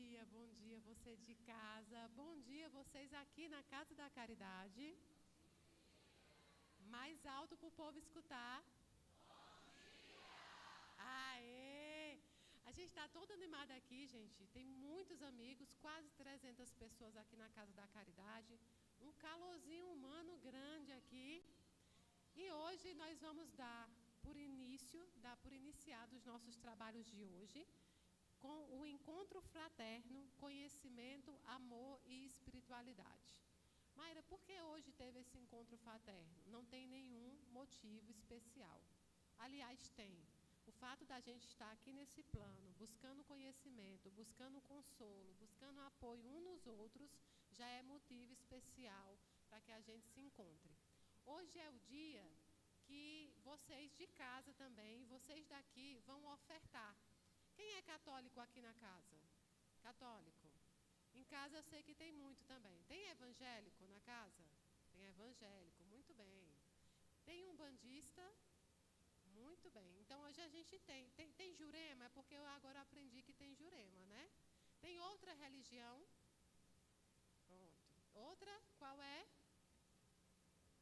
bom dia você de casa, bom dia vocês aqui na Casa da Caridade. Mais alto para o povo escutar. Bom dia! Aê! A gente está todo animado aqui, gente. Tem muitos amigos, quase 300 pessoas aqui na Casa da Caridade. Um calorzinho humano grande aqui. E hoje nós vamos dar por iniciado os nossos trabalhos de hoje com o encontro fraterno, conhecimento, amor e espiritualidade. Mayra, por que hoje teve esse encontro fraterno? Não tem nenhum motivo especial. Aliás, tem. O fato da gente estar aqui nesse plano, buscando conhecimento, buscando consolo, buscando apoio uns nos outros, já é motivo especial para que a gente se encontre. Hoje é o dia que vocês de casa também, vocês daqui, vão ofertar. Quem é católico aqui na casa? Católico. Em casa eu sei que tem muito também. Tem evangélico na casa? Tem evangélico, muito bem. Tem umbandista? Muito bem. Então hoje a gente tem Jurema, é porque eu agora aprendi que tem Jurema, né? Tem outra religião? Pronto. Outra, qual é?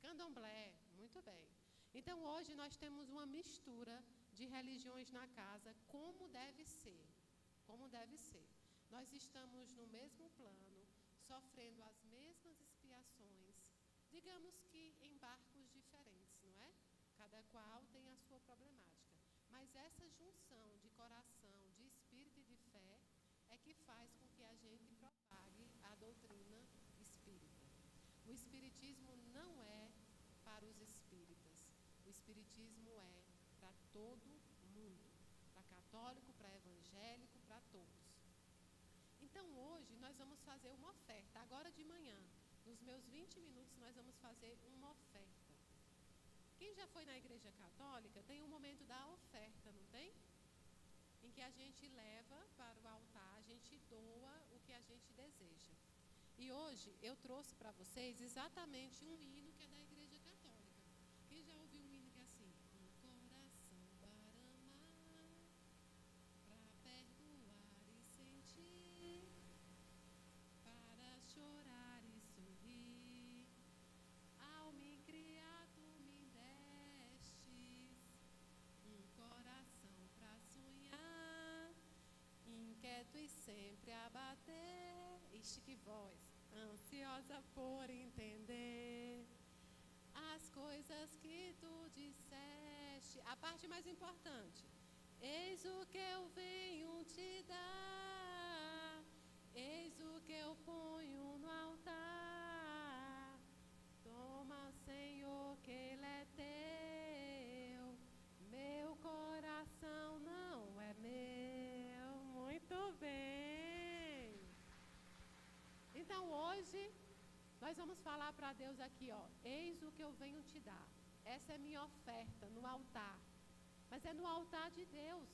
Candomblé, muito bem. Então hoje nós temos uma mistura de religiões na casa, como deve ser. Como deve ser. Nós estamos no mesmo plano, sofrendo as mesmas expiações, digamos que em barcos diferentes, não é? Cada qual tem a sua problemática. Mas essa junção de coração, de espírito e de fé é que faz com que a gente propague a doutrina espírita. O espiritismo não é para os espíritas. O espiritismo é para todo mundo, para católico, para evangélico, para todos. Então hoje nós vamos fazer uma oferta, agora de manhã, nos meus 20 minutos nós vamos fazer uma oferta. Quem já foi na igreja católica tem um momento da oferta, não tem? Em que a gente leva para o altar, a gente doa o que a gente deseja. E hoje eu trouxe para vocês exatamente um hino que é da igreja católica. Quem já ouviu um hino que é assim? Um coração para amar, para perdoar e sentir, para chorar e sorrir. Ao me criar tu me destes um coração para sonhar, inquieto e sempre a bater. Ixi, que voz! Ansiosa por entender as coisas que tu disseste. A parte mais importante. Eis o que eu venho te dar, eis o que eu ponho no altar. Toma, Senhor, que ele é teu, meu coração não é meu. Muito bem. Então hoje nós vamos falar para Deus aqui, ó. Eis o que eu venho te dar. Essa é minha oferta no altar. Mas é no altar de Deus,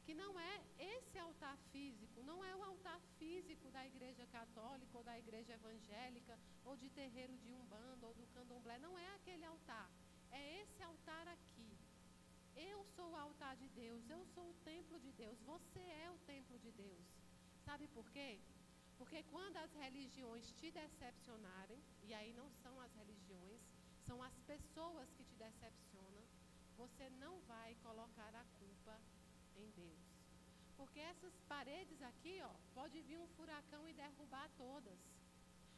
que não é esse altar físico, não é o altar físico da igreja católica ou da igreja evangélica ou de terreiro de Umbanda ou do Candomblé, não é aquele altar, é esse altar aqui. Eu sou o altar de Deus, eu sou o templo de Deus, você é o templo de Deus. Sabe por quê? Porque quando as religiões te decepcionarem, e aí não são as religiões, são as pessoas que te decepcionam, você não vai colocar a culpa em Deus. Porque essas paredes aqui, ó, pode vir um furacão e derrubar todas.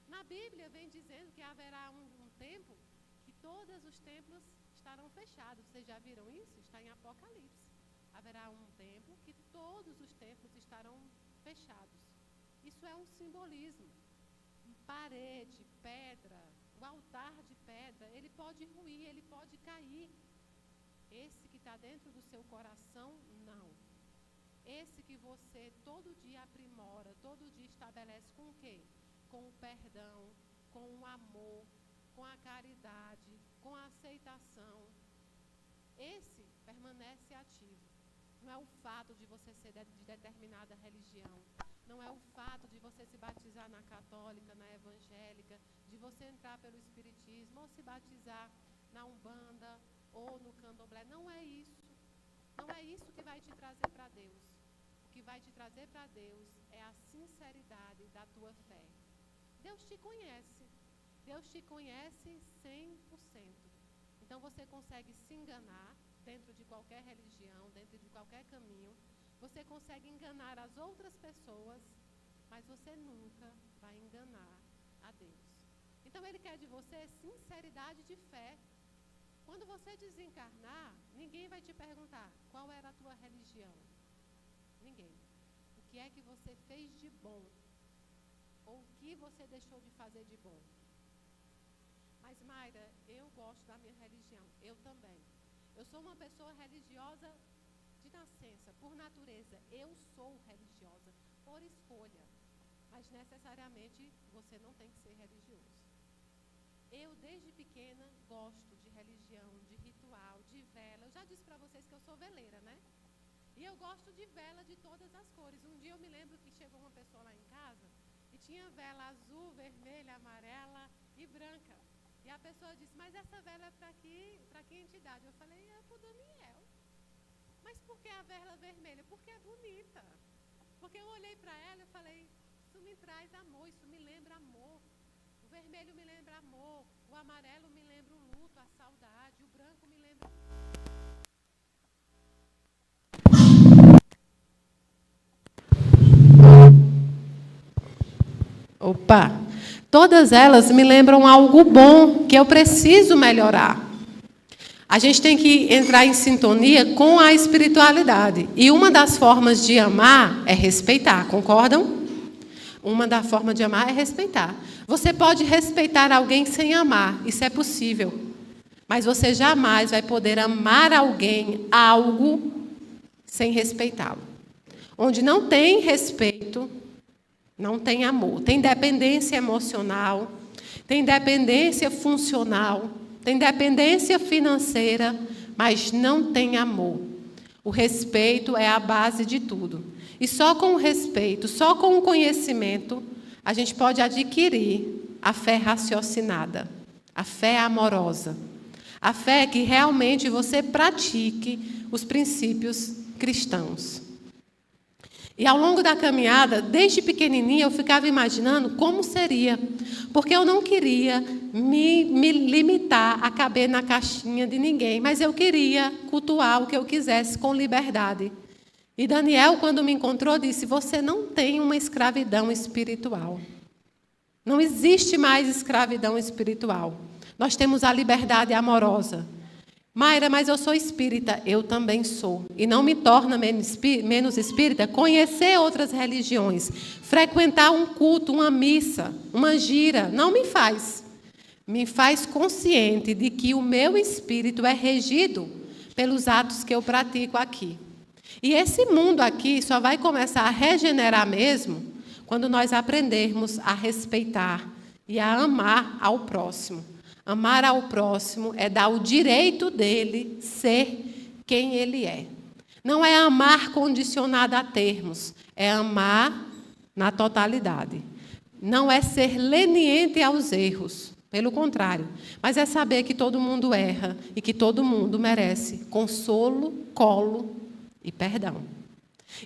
Na Bíblia vem dizendo que haverá um tempo que todos os templos estarão fechados. Vocês já viram isso? Está em Apocalipse. Haverá um tempo que todos os templos estarão fechados. Isso é um simbolismo. Parede, pedra, o altar de pedra, ele pode ruir, ele pode cair. Esse que está dentro do seu coração, não. Esse que você todo dia aprimora, todo dia estabelece com o quê? Com o perdão, com o amor, com a caridade, com a aceitação. Esse permanece ativo. Não é o fato de você ser de determinada religião. Não é o fato de você se batizar na católica, na evangélica, de você entrar pelo espiritismo ou se batizar na Umbanda ou no Candomblé. Não é isso. Não é isso que vai te trazer para Deus. O que vai te trazer para Deus é a sinceridade da tua fé. Deus te conhece. Deus te conhece 100%. Então você consegue se enganar dentro de qualquer religião, dentro de qualquer caminho. Você consegue enganar as outras pessoas, mas você nunca vai enganar a Deus. Então Ele quer de você sinceridade de fé. Quando você desencarnar, ninguém vai te perguntar qual era a tua religião. Ninguém. O que é que você fez de bom? Ou o que você deixou de fazer de bom? Mas, Mayra, eu gosto da minha religião. Eu também. Eu sou uma pessoa religiosa de nascença, por natureza. Eu sou religiosa, por escolha. Mas, necessariamente, você não tem que ser religioso. Eu, desde pequena, gosto de religião, de ritual, de vela. Eu já disse para vocês que eu sou veleira, né? E eu gosto de vela de todas as cores. Um dia eu me lembro que chegou uma pessoa lá em casa e tinha vela azul, vermelha, amarela e branca. E a pessoa disse, mas essa vela é para que entidade? Eu falei, é para o Daniel. Mas por que a vela vermelha? Porque é bonita. Porque eu olhei para ela e falei, isso me traz amor, isso me lembra amor. O vermelho me lembra amor, o amarelo me lembra o luto, a saudade, o branco me lembra... Opa! Todas elas me lembram algo bom que eu preciso melhorar. A gente tem que entrar em sintonia com a espiritualidade. E uma das formas de amar é respeitar, concordam? Uma das formas de amar é respeitar. Você pode respeitar alguém sem amar, isso é possível. Mas você jamais vai poder amar alguém, algo, sem respeitá-lo. Onde não tem respeito, não tem amor. Tem dependência emocional, tem dependência funcional, tem dependência financeira, mas não tem amor. O respeito é a base de tudo. E só com o respeito, só com o conhecimento, a gente pode adquirir a fé raciocinada, a fé amorosa, a fé que realmente você pratique os princípios cristãos. E ao longo da caminhada, desde pequenininha, eu ficava imaginando como seria, porque eu não queria me limitar a caber na caixinha de ninguém, mas eu queria cultuar o que eu quisesse com liberdade. E Daniel, quando me encontrou, disse, você não tem uma escravidão espiritual. Não existe mais escravidão espiritual. Nós temos a liberdade amorosa. Mayra, mas eu sou espírita. Eu também sou. E não me torna menos espírita conhecer outras religiões, frequentar um culto, uma missa, uma gira. Não me faz. Me faz consciente de que o meu espírito é regido pelos atos que eu pratico aqui. E esse mundo aqui só vai começar a regenerar mesmo quando nós aprendermos a respeitar e a amar ao próximo. Amar ao próximo é dar o direito dele ser quem ele é. Não é amar condicionado a termos, é amar na totalidade. Não é ser leniente aos erros, pelo contrário, mas é saber que todo mundo erra e que todo mundo merece consolo, colo e perdão.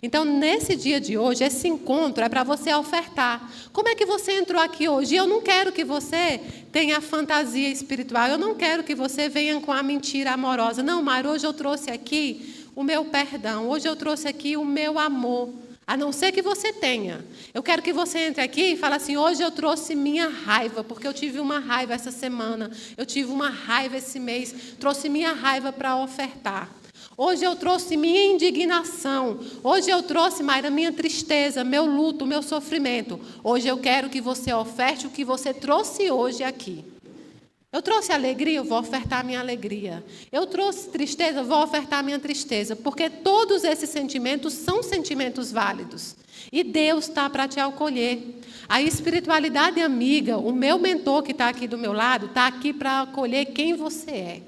Então, nesse dia de hoje, esse encontro é para você ofertar. Como é que você entrou aqui hoje? Eu não quero que você tenha fantasia espiritual, eu não quero que você venha com a mentira amorosa. Não, Mário, hoje eu trouxe aqui o meu perdão, hoje eu trouxe aqui o meu amor. A não ser que você tenha. Eu quero que você entre aqui e fale assim, hoje eu trouxe minha raiva, porque eu tive uma raiva essa semana, eu tive uma raiva esse mês, trouxe minha raiva para ofertar. Hoje eu trouxe minha indignação. Hoje eu trouxe, Mayra, minha tristeza, meu luto, meu sofrimento. Hoje eu quero que você oferte o que você trouxe hoje aqui. Eu trouxe alegria, eu vou ofertar minha alegria. Eu trouxe tristeza, eu vou ofertar minha tristeza. Porque todos esses sentimentos são sentimentos válidos. E Deus está para te acolher. A espiritualidade amiga, o meu mentor que está aqui do meu lado, está aqui para acolher quem você é.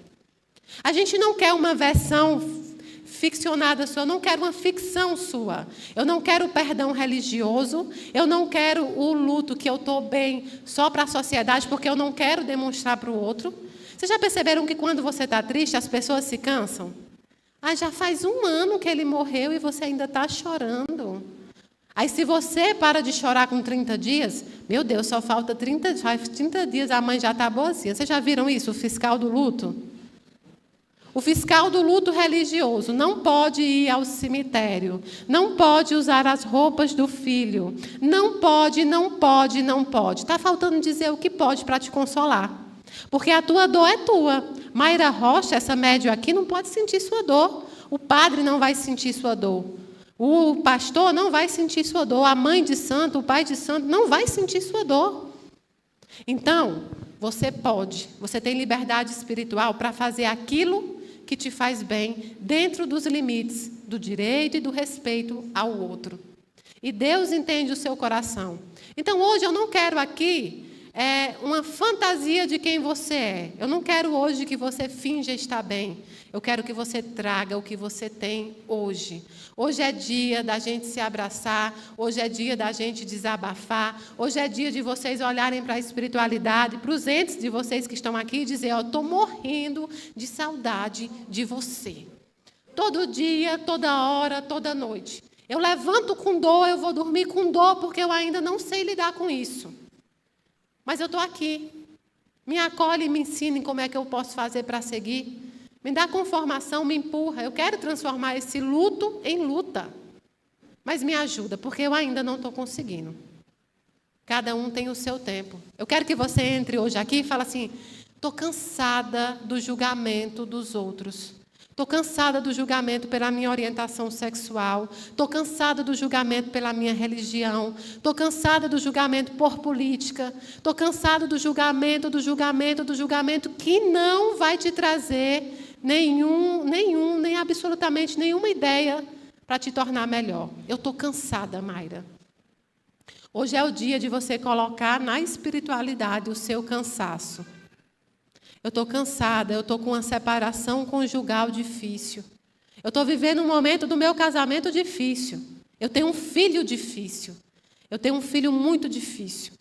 A gente não quer uma versão ficcionada sua, eu não quero uma ficção sua. Eu não quero perdão religioso, eu não quero o luto que eu estou bem só para a sociedade, porque eu não quero demonstrar para o outro. Vocês já perceberam que quando você está triste, as pessoas se cansam? Ah, já faz 1 ano que ele morreu e você ainda está chorando. Aí se você para de chorar com 30 dias, meu Deus, só falta 30 dias, a mãe já está boazinha. Vocês já viram isso, o fiscal do luto? O fiscal do luto religioso não pode ir ao cemitério, não pode usar as roupas do filho, não pode. Está faltando dizer o que pode para te consolar. Porque a tua dor é tua. Mayra Rocha, essa médium aqui, não pode sentir sua dor. O padre não vai sentir sua dor. O pastor não vai sentir sua dor. A mãe de santo, o pai de santo, não vai sentir sua dor. Então, você pode, você tem liberdade espiritual para fazer aquilo que te faz bem, dentro dos limites do direito e do respeito ao outro. E Deus entende o seu coração. Então, hoje eu não quero aqui uma fantasia de quem você é. Eu não quero hoje que você finja estar bem. Eu quero que você traga o que você tem hoje. Hoje é dia da gente se abraçar, hoje é dia da gente desabafar, hoje é dia de vocês olharem para a espiritualidade, para os entes de vocês que estão aqui e dizer, estou morrendo de saudade de você. Todo dia, toda hora, toda noite. Eu levanto com dor, eu vou dormir com dor, porque eu ainda não sei lidar com isso. Mas eu estou aqui. Me acolhe e me ensine como é que eu posso fazer para seguir. Me dá conformação, me empurra. Eu quero transformar esse luto em luta. Mas me ajuda, porque eu ainda não estou conseguindo. Cada um tem o seu tempo. Eu quero que você entre hoje aqui e fale assim, estou cansada do julgamento dos outros. Estou cansada do julgamento pela minha orientação sexual. Estou cansada do julgamento pela minha religião. Estou cansada do julgamento por política. Estou cansada do julgamento que não vai te trazer nem absolutamente nenhuma ideia para te tornar melhor. Eu estou cansada, Mayra. Hoje é o dia de você colocar na espiritualidade o seu cansaço. Eu estou cansada, eu estou com uma separação conjugal difícil. Eu estou vivendo um momento do meu casamento difícil. Eu tenho um filho difícil. Eu tenho um filho muito difícil.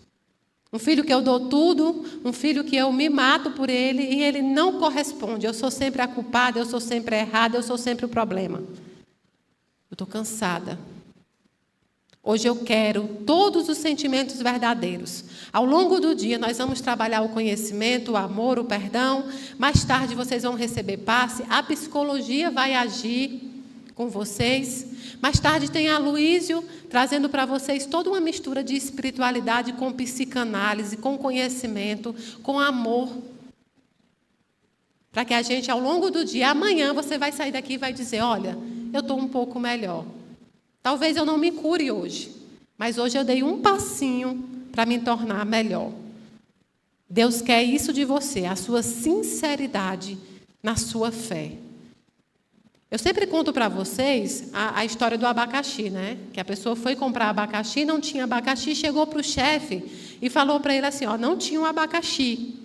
Um filho que eu dou tudo, um filho que eu me mato por ele e ele não corresponde. Eu sou sempre a culpada, eu sou sempre a errada, eu sou sempre o problema. Eu estou cansada. Hoje eu quero todos os sentimentos verdadeiros. Ao longo do dia nós vamos trabalhar o conhecimento, o amor, o perdão. Mais tarde vocês vão receber passe. A psicologia vai agir com vocês. Mais tarde tem a Luísio trazendo para vocês toda uma mistura de espiritualidade com psicanálise, com conhecimento, com amor. Para que a gente, ao longo do dia, amanhã você vai sair daqui e vai dizer, olha, eu estou um pouco melhor. Talvez eu não me cure hoje, mas hoje eu dei um passinho para me tornar melhor. Deus quer isso de você, a sua sinceridade na sua fé. Eu sempre conto para vocês a história do abacaxi, né? Que a pessoa foi comprar abacaxi, não tinha abacaxi, chegou para o chefe e falou para ele assim, não tinha um abacaxi.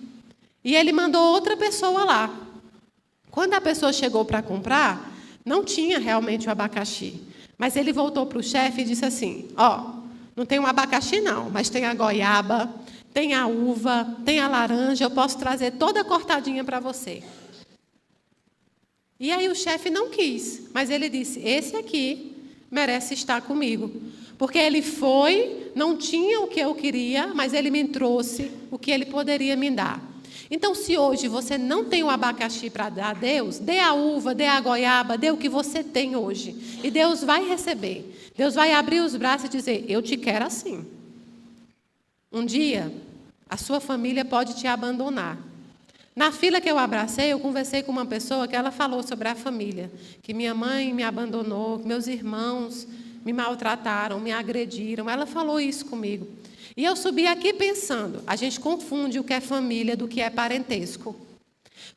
E ele mandou outra pessoa lá. Quando a pessoa chegou para comprar, não tinha realmente o abacaxi. Mas ele voltou para o chefe e disse assim, não tem um abacaxi não, mas tem a goiaba, tem a uva, tem a laranja, eu posso trazer toda cortadinha para você. E aí o chefe não quis, mas ele disse, esse aqui merece estar comigo. Porque ele foi, não tinha o que eu queria, mas ele me trouxe o que ele poderia me dar. Então, se hoje você não tem o abacaxi para dar a Deus, dê a uva, dê a goiaba, dê o que você tem hoje. E Deus vai receber. Deus vai abrir os braços e dizer, eu te quero assim. Um dia, a sua família pode te abandonar. Na fila que eu abracei, eu conversei com uma pessoa que ela falou sobre a família. Que minha mãe me abandonou, que meus irmãos me maltrataram, me agrediram. Ela falou isso comigo. E eu subi aqui pensando, a gente confunde o que é família do que é parentesco.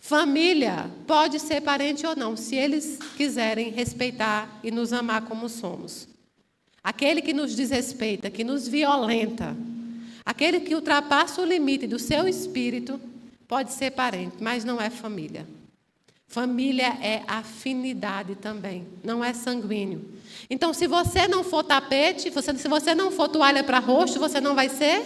Família pode ser parente ou não, se eles quiserem respeitar e nos amar como somos. Aquele que nos desrespeita, que nos violenta, aquele que ultrapassa o limite do seu espírito, pode ser parente, mas não é família. Família é afinidade também, não é sanguíneo. Então, se você não for tapete, se você não for toalha para rosto, você não vai ser?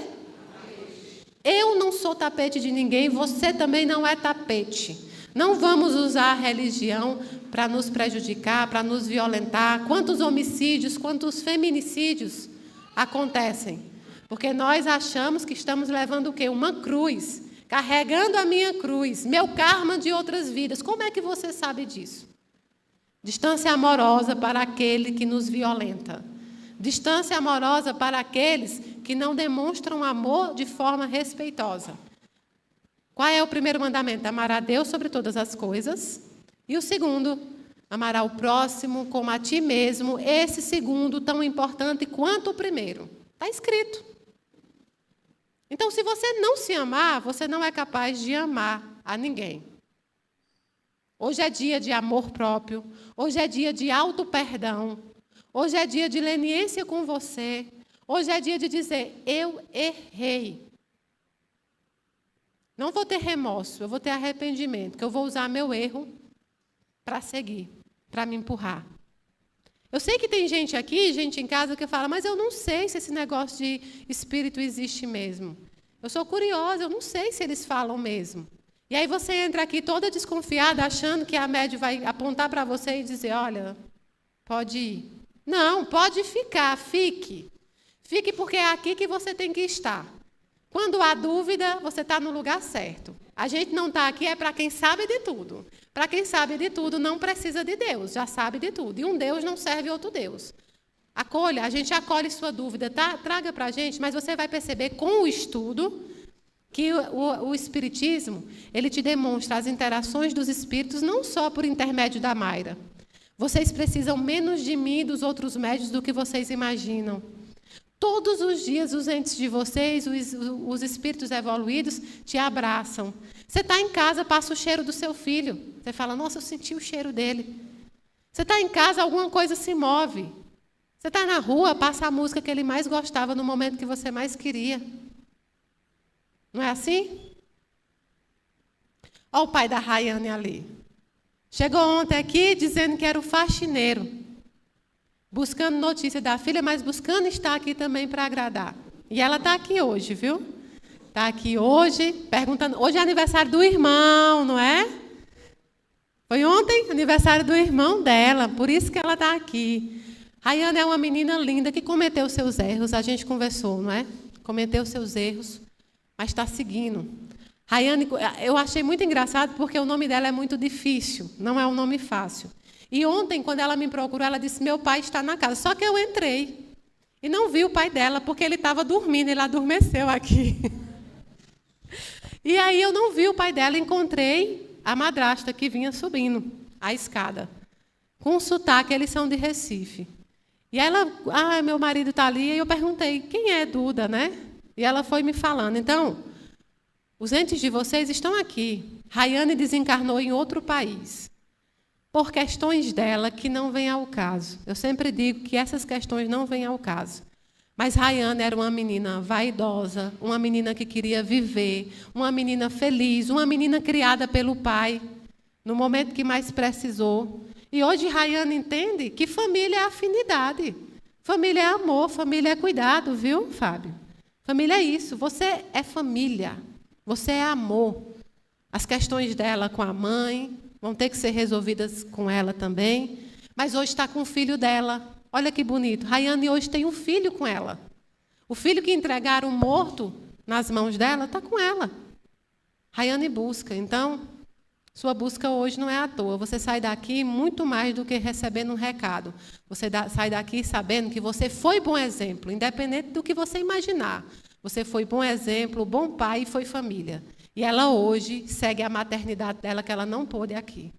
Eu não sou tapete de ninguém, você também não é tapete. Não vamos usar a religião para nos prejudicar, para nos violentar. Quantos homicídios, quantos feminicídios acontecem? Porque nós achamos que estamos levando o quê? Uma cruz, carregando a minha cruz, meu karma de outras vidas. Como é que você sabe disso? Distância amorosa para aquele que nos violenta. Distância amorosa para aqueles que não demonstram amor de forma respeitosa. Qual é o primeiro mandamento? Amar a Deus sobre todas as coisas. E o segundo, amar ao próximo como a ti mesmo. Esse segundo tão importante quanto o primeiro. Está escrito. Então, se você não se amar, você não é capaz de amar a ninguém. Hoje é dia de amor próprio. Hoje é dia de auto-perdão. Hoje é dia de leniência com você. Hoje é dia de dizer, eu errei. Não vou ter remorso, eu vou ter arrependimento, que eu vou usar meu erro para seguir, para me empurrar. Eu sei que tem gente aqui, gente em casa, que fala, mas eu não sei se esse negócio de espírito existe mesmo. Eu sou curiosa, eu não sei se eles falam mesmo. E aí você entra aqui toda desconfiada, achando que a médium vai apontar para você e dizer, olha, pode ir. Não, pode ficar, fique. Fique porque é aqui que você tem que estar. Quando há dúvida, você está no lugar certo. A gente não está aqui, é para quem sabe de tudo. Para quem sabe de tudo, não precisa de Deus, já sabe de tudo. E um Deus não serve outro Deus. Acolha, a gente acolhe sua dúvida, tá? Traga para a gente, mas você vai perceber com o estudo que o Espiritismo, ele te demonstra as interações dos espíritos, não só por intermédio da Mayra. Vocês precisam menos de mim e dos outros médios do que vocês imaginam. Todos os dias, os entes de vocês, os espíritos evoluídos, te abraçam. Você está em casa, passa o cheiro do seu filho. Você fala, nossa, eu senti o cheiro dele. Você está em casa, alguma coisa se move. Você está na rua, passa a música que ele mais gostava no momento que você mais queria. Não é assim? Olha o pai da Rayane ali. Chegou ontem aqui dizendo que era o faxineiro. Buscando notícia da filha, mas buscando estar aqui também para agradar. E ela está aqui hoje, viu? Está aqui hoje, perguntando. Hoje é aniversário do irmão, não é? Foi ontem, aniversário do irmão dela, por isso que ela está aqui. Rayane é uma menina linda que cometeu seus erros, a gente conversou, não é? Cometeu seus erros, mas está seguindo. Rayane, eu achei muito engraçado porque o nome dela é muito difícil, não é um nome fácil. E ontem, quando ela me procurou, ela disse, meu pai está na casa. Só que eu entrei e não vi o pai dela, porque ele estava dormindo, ele adormeceu aqui. E aí eu não vi o pai dela, encontrei a madrasta que vinha subindo a escada. Com sotaque, eles são de Recife. E ela, meu marido está ali, e eu perguntei, quem é Duda, né? E ela foi me falando, então, os entes de vocês estão aqui. Rayane desencarnou em outro país. Por questões dela que não vêm ao caso. Eu sempre digo que essas questões não vêm ao caso. Mas Rayane era uma menina vaidosa, uma menina que queria viver, uma menina feliz, uma menina criada pelo pai, no momento que mais precisou. E hoje Rayane entende que família é afinidade, família é amor, família é cuidado, viu, Fábio? Família é isso, você é família, você é amor. As questões dela com a mãe vão ter que ser resolvidas com ela também. Mas hoje está com o filho dela. Olha que bonito. Rayane hoje tem um filho com ela. O filho que entregaram morto nas mãos dela está com ela. Rayane busca. Então, sua busca hoje não é à toa. Você sai daqui muito mais do que recebendo um recado. Você sai daqui sabendo que você foi bom exemplo, independente do que você imaginar. Você foi bom exemplo, bom pai e foi família. E ela hoje segue a maternidade dela, que ela não pôde aqui.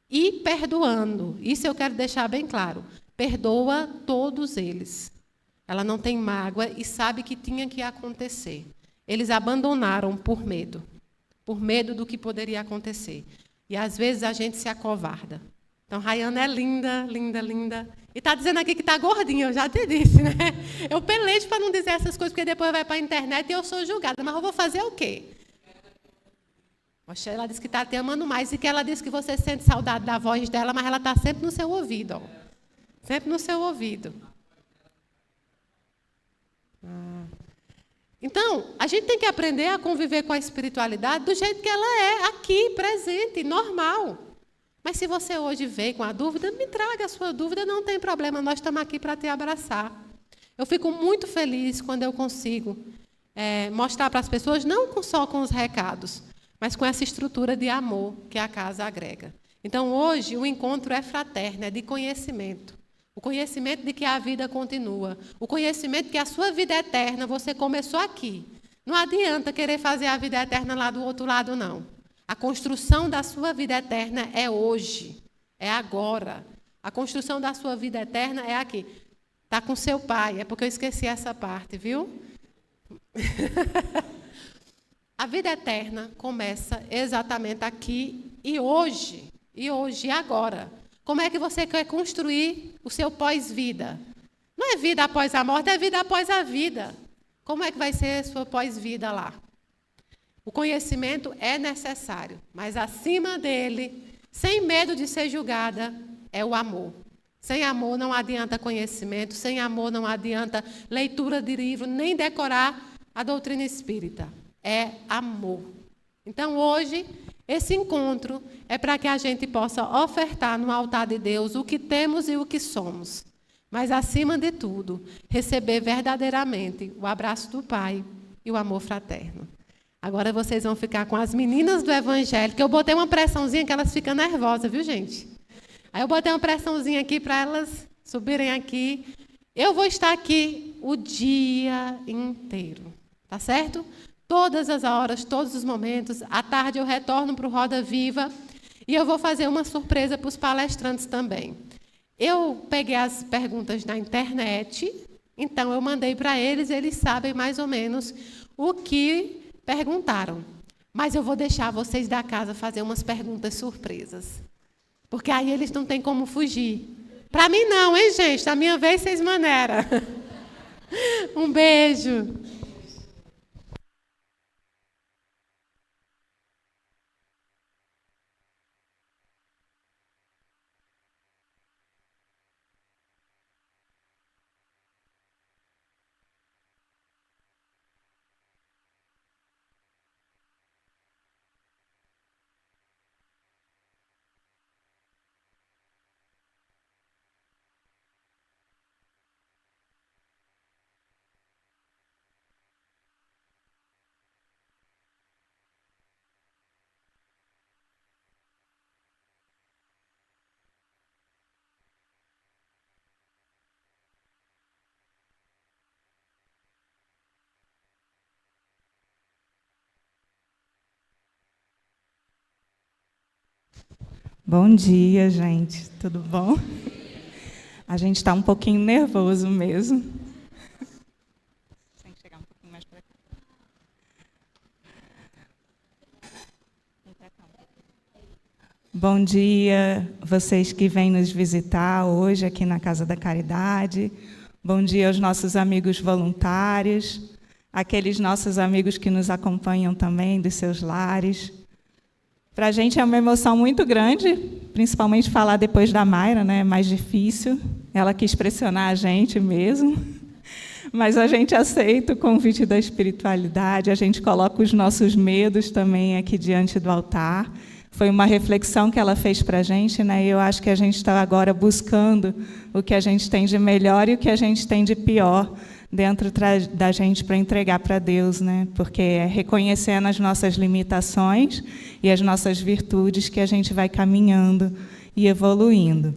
E perdoando, isso eu quero deixar bem claro, perdoa todos eles. Ela não tem mágoa e sabe que tinha que acontecer. Eles abandonaram por medo do que poderia acontecer. E às vezes a gente se acovarda. Então, Rayane é linda, linda, linda. E está dizendo aqui que está gordinha, eu já te disse, né? Eu pelejo para não dizer essas coisas, porque depois vai para a internet e eu sou julgada. Mas eu vou fazer o quê? Ela disse que está te amando mais e que ela disse que você sente saudade da voz dela, mas ela está sempre no seu ouvido. Ó. Sempre no seu ouvido. Então, a gente tem que aprender a conviver com a espiritualidade do jeito que ela é, aqui, presente, normal. Mas se você hoje veio com a dúvida, me traga a sua dúvida, não tem problema, nós estamos aqui para te abraçar. Eu fico muito feliz quando eu consigo mostrar para as pessoas, não só com os recados, mas com essa estrutura de amor que a casa agrega. Então, hoje, o encontro é fraterno, é de conhecimento. O conhecimento de que a vida continua. O conhecimento de que a sua vida é eterna, você começou aqui. Não adianta querer fazer a vida eterna lá do outro lado, não. A construção da sua vida eterna é hoje, é agora. A construção da sua vida eterna é aqui. Está com seu pai, é porque eu esqueci essa parte, viu? A vida eterna começa exatamente aqui e hoje. E hoje, e agora. Como é que você quer construir o seu pós-vida? Não é vida após a morte, é vida após a vida. Como é que vai ser a sua pós-vida lá? O conhecimento é necessário, mas acima dele, sem medo de ser julgada, é o amor. Sem amor não adianta conhecimento, sem amor não adianta leitura de livro, nem decorar a doutrina espírita. É amor. Então, hoje, esse encontro é para que a gente possa ofertar no altar de Deus o que temos e o que somos. Mas, acima de tudo, receber verdadeiramente o abraço do Pai e o amor fraterno. Agora vocês vão ficar com as meninas do Evangelho, que eu botei uma pressãozinha que elas ficam nervosas, viu, gente? Aí eu botei uma pressãozinha aqui para elas subirem aqui. Eu vou estar aqui o dia inteiro, tá certo? Todas as horas, todos os momentos. À tarde eu retorno para o Roda Viva e eu vou fazer uma surpresa para os palestrantes também. Eu peguei as perguntas na internet, então eu mandei para eles, eles sabem mais ou menos o que perguntaram. Mas eu vou deixar vocês da casa fazer umas perguntas surpresas. Porque aí eles não têm como fugir. Para mim não, hein, gente? Da minha vez, vocês maneira. Um beijo. Bom dia, gente. Tudo bom? A gente está um pouquinho nervoso mesmo. Tem que chegar um pouquinho mais para cá. Bom dia, vocês que vêm nos visitar hoje aqui na Casa da Caridade. Bom dia aos nossos amigos voluntários, aqueles nossos amigos que nos acompanham também dos seus lares. Para a gente é uma emoção muito grande, principalmente falar depois da Mayra, né? É mais difícil. Ela quis pressionar a gente mesmo. Mas a gente aceita o convite da espiritualidade, a gente coloca os nossos medos também aqui diante do altar. Foi uma reflexão que ela fez para a gente, né? E eu acho que a gente está agora buscando o que a gente tem de melhor e o que a gente tem de pior dentro da gente para entregar para Deus, né? Porque é reconhecendo as nossas limitações e as nossas virtudes que a gente vai caminhando e evoluindo.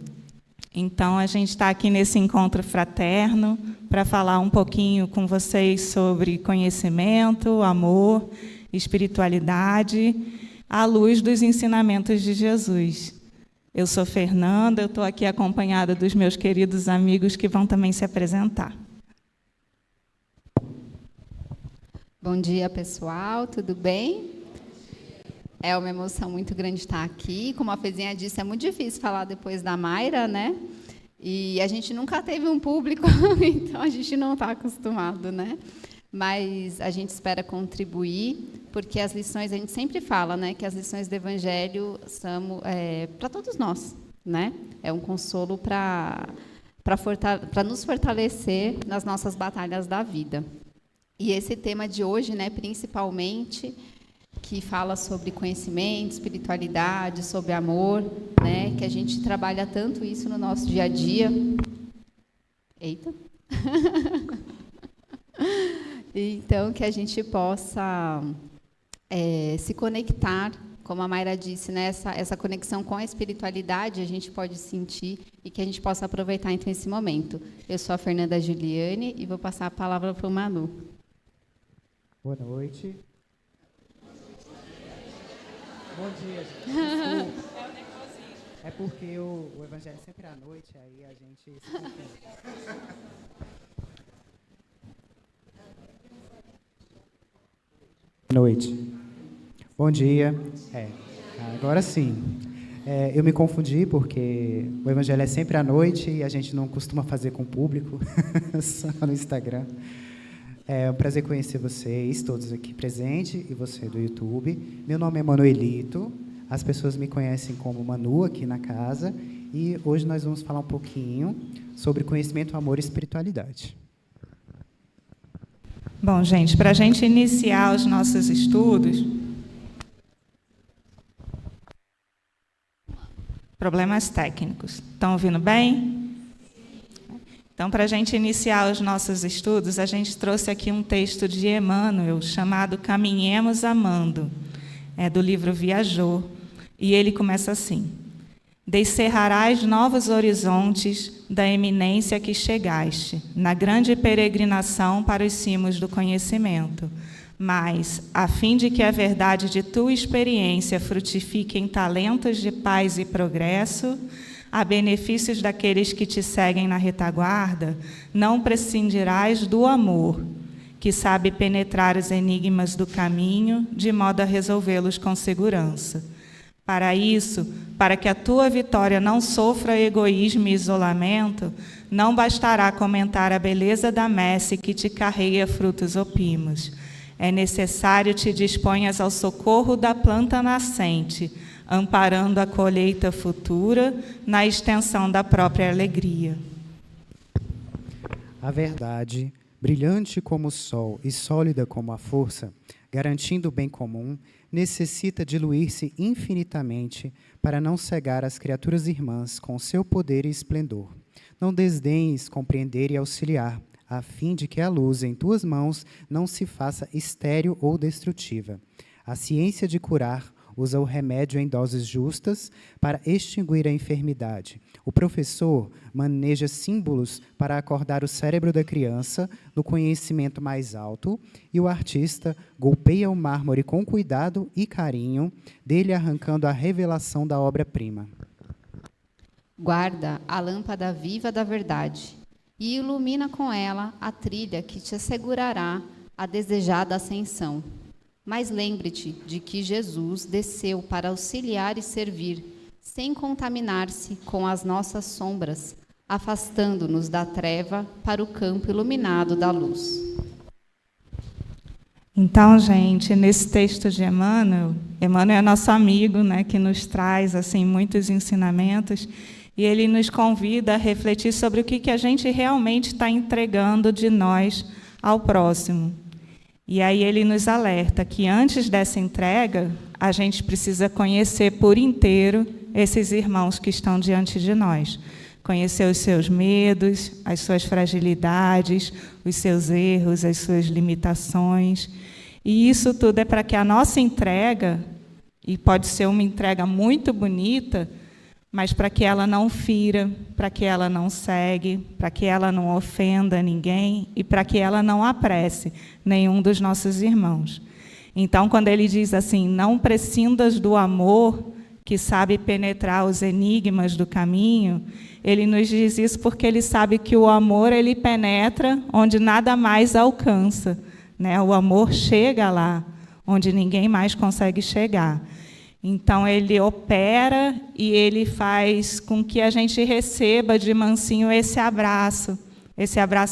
Então, a gente está aqui nesse encontro fraterno para falar um pouquinho com vocês sobre conhecimento, amor, espiritualidade, à luz dos ensinamentos de Jesus. Eu sou Fernanda, eu estou aqui acompanhada dos meus queridos amigos que vão também se apresentar. Bom dia, pessoal, tudo bem? É uma emoção muito grande estar aqui. Como a Fezinha disse, é muito difícil falar depois da Mayra, né? E a gente nunca teve um público, então a gente não está acostumado, né? Mas a gente espera contribuir, porque as lições, a gente sempre fala, né, que as lições do Evangelho são para todos nós, né? É um consolo para nos fortalecer nas nossas batalhas da vida. E esse tema de hoje, né, principalmente, que fala sobre conhecimento, espiritualidade, sobre amor, né, que a gente trabalha tanto isso no nosso dia a dia. Eita! Então, que a gente possa se conectar, como a Mayra disse, né, essa conexão com a espiritualidade a gente pode sentir e que a gente possa aproveitar então esse momento. Eu sou a Fernanda Juliane e vou passar a palavra para o Manu. Boa noite. Bom dia, gente. É porque o evangelho é sempre à noite, aí a gente se confunde. Boa noite. Bom dia. Agora sim. Eu me confundi porque o evangelho é sempre à noite e a gente não costuma fazer com o público, só no Instagram. É um prazer conhecer vocês, todos aqui presentes, e você do YouTube. Meu nome é Manuelito, as pessoas me conhecem como Manu aqui na casa, e hoje nós vamos falar um pouquinho sobre conhecimento, amor e espiritualidade. Bom, gente, para a gente iniciar os nossos estudos... Problemas técnicos. Estão ouvindo bem? Então, para a gente iniciar os nossos estudos, a gente trouxe aqui um texto de Emmanuel, chamado Caminhemos Amando, do livro Viajor, e ele começa assim: descerrarás novos horizontes da eminência que chegaste, na grande peregrinação para os cimos do conhecimento, mas, a fim de que a verdade de tua experiência frutifique em talentos de paz e progresso, a benefícios daqueles que te seguem na retaguarda, não prescindirás do amor, que sabe penetrar os enigmas do caminho, de modo a resolvê-los com segurança. Para isso, para que a tua vitória não sofra egoísmo e isolamento, não bastará comentar a beleza da messe que te carreia frutos opimos. É necessário te disponhas ao socorro da planta nascente, amparando a colheita futura na extensão da própria alegria. A verdade, brilhante como o sol e sólida como a força, garantindo o bem comum, necessita diluir-se infinitamente para não cegar as criaturas irmãs com seu poder e esplendor. Não desdenhes compreender e auxiliar, a fim de que a luz em tuas mãos não se faça estéril ou destrutiva. A ciência de curar usa o remédio em doses justas para extinguir a enfermidade. O professor maneja símbolos para acordar o cérebro da criança no conhecimento mais alto, e o artista golpeia o mármore com cuidado e carinho, dele arrancando a revelação da obra-prima. Guarda a lâmpada viva da verdade e ilumina com ela a trilha que te assegurará a desejada ascensão. Mas lembre-te de que Jesus desceu para auxiliar e servir, sem contaminar-se com as nossas sombras, afastando-nos da treva para o campo iluminado da luz. Então, gente, nesse texto de Emmanuel é nosso amigo, né, que nos traz assim, muitos ensinamentos, e ele nos convida a refletir sobre o que a gente realmente está entregando de nós ao próximo. E aí ele nos alerta que antes dessa entrega, a gente precisa conhecer por inteiro esses irmãos que estão diante de nós. Conhecer os seus medos, as suas fragilidades, os seus erros, as suas limitações. E isso tudo é para que a nossa entrega, e pode ser uma entrega muito bonita, mas para que ela não fira, para que ela não cegue, para que ela não ofenda ninguém e para que ela não apresse nenhum dos nossos irmãos. Então, quando ele diz assim, não prescindas do amor, que sabe penetrar os enigmas do caminho, ele nos diz isso porque ele sabe que o amor ele penetra onde nada mais alcança, né? O amor chega lá, onde ninguém mais consegue chegar. Então, ele opera e ele faz com que a gente receba de mansinho esse abraço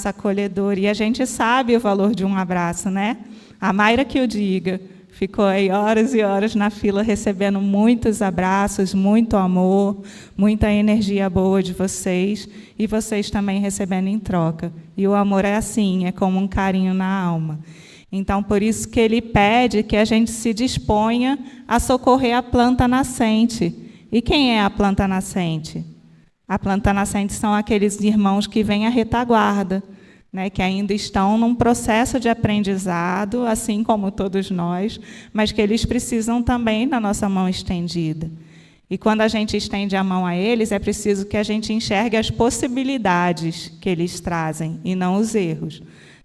acolhedor. E a gente sabe o valor de um abraço, né? A Mayra que o diga. ficou aí horas e horas na fila recebendo muitos abraços, muito amor, muita energia boa de vocês, e vocês também recebendo em troca. E o amor é assim, é como um carinho na alma. Então, por isso que ele pede que a gente se disponha a socorrer a planta nascente. E quem é a planta nascente? A planta nascente são aqueles irmãos que vêm à retaguarda, né, que ainda estão num processo de aprendizado, assim como todos nós, mas que eles precisam também da nossa mão estendida. E quando a gente estende a mão a eles, é preciso que a gente enxergue as possibilidades que eles trazem e não os erros,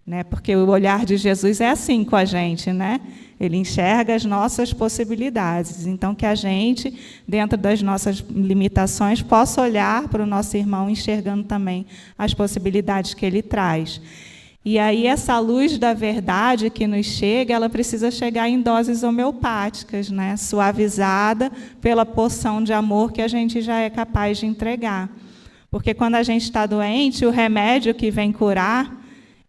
né? Porque o olhar de Jesus é assim com a gente, né? Ele enxerga as nossas possibilidades. Então, que a gente, dentro das nossas limitações, possa olhar para o nosso irmão enxergando também as possibilidades que ele traz. E aí, essa luz da verdade que nos chega, ela precisa chegar em doses homeopáticas, né? Suavizada pela porção de amor que a gente já é capaz de entregar. Porque quando a gente está doente, o remédio que vem curar,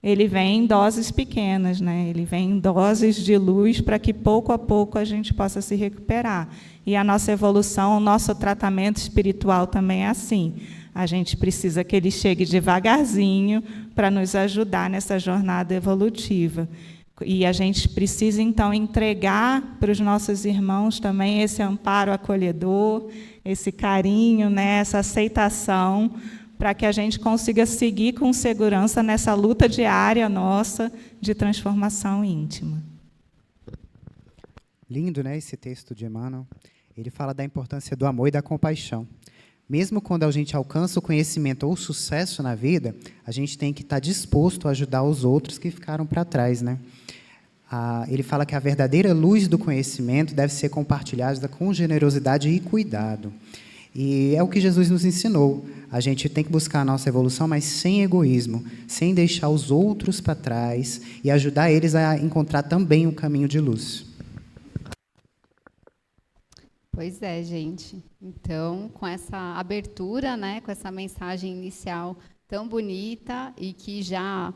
ele vem em doses pequenas, né? Ele vem em doses de luz para que, pouco a pouco, a gente possa se recuperar. E a nossa evolução, o nosso tratamento espiritual também é assim. A gente precisa que ele chegue devagarzinho para nos ajudar nessa jornada evolutiva. E a gente precisa, então, entregar para os nossos irmãos também esse amparo acolhedor, esse carinho, né? Essa aceitação, para que a gente consiga seguir com segurança nessa luta diária nossa de transformação íntima. Lindo, né, esse texto de Emmanuel. Ele fala da importância do amor e da compaixão. Mesmo quando a gente alcança o conhecimento ou o sucesso na vida, a gente tem que estar disposto a ajudar os outros que ficaram para trás, né? Ele fala que a verdadeira luz do conhecimento deve ser compartilhada com generosidade e cuidado. E é o que Jesus nos ensinou. A gente tem que buscar a nossa evolução, mas sem egoísmo, sem deixar os outros para trás e ajudar eles a encontrar também um caminho de luz. Pois é, gente. Então, com essa abertura, né, com essa mensagem inicial tão bonita e que já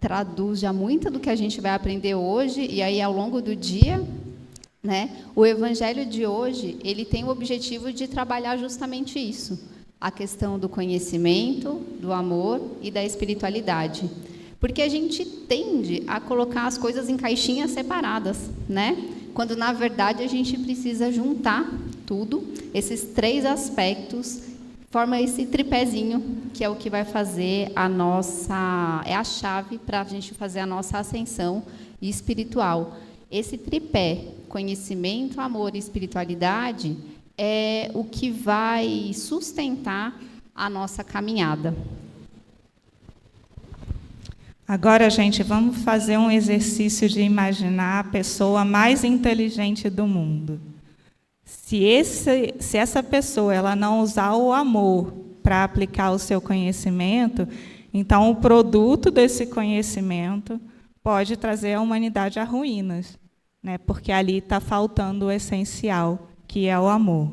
traduz já muito do que a gente vai aprender hoje e aí ao longo do dia, né? O Evangelho de hoje, ele tem o objetivo de trabalhar justamente isso, a questão do conhecimento, do amor e da espiritualidade. Porque a gente tende a colocar as coisas em caixinhas separadas, né? Quando, na verdade, a gente precisa juntar tudo, esses três aspectos, forma esse tripézinho, que é o que vai fazer é a chave para a gente fazer a nossa ascensão espiritual. Esse tripé, conhecimento, amor e espiritualidade, é o que vai sustentar a nossa caminhada. Agora, gente, vamos fazer um exercício de imaginar a pessoa mais inteligente do mundo. Se essa pessoa ela não usar o amor para aplicar o seu conhecimento, então o produto desse conhecimento pode trazer a humanidade a ruínas, né? Porque ali está faltando o essencial, que é o amor.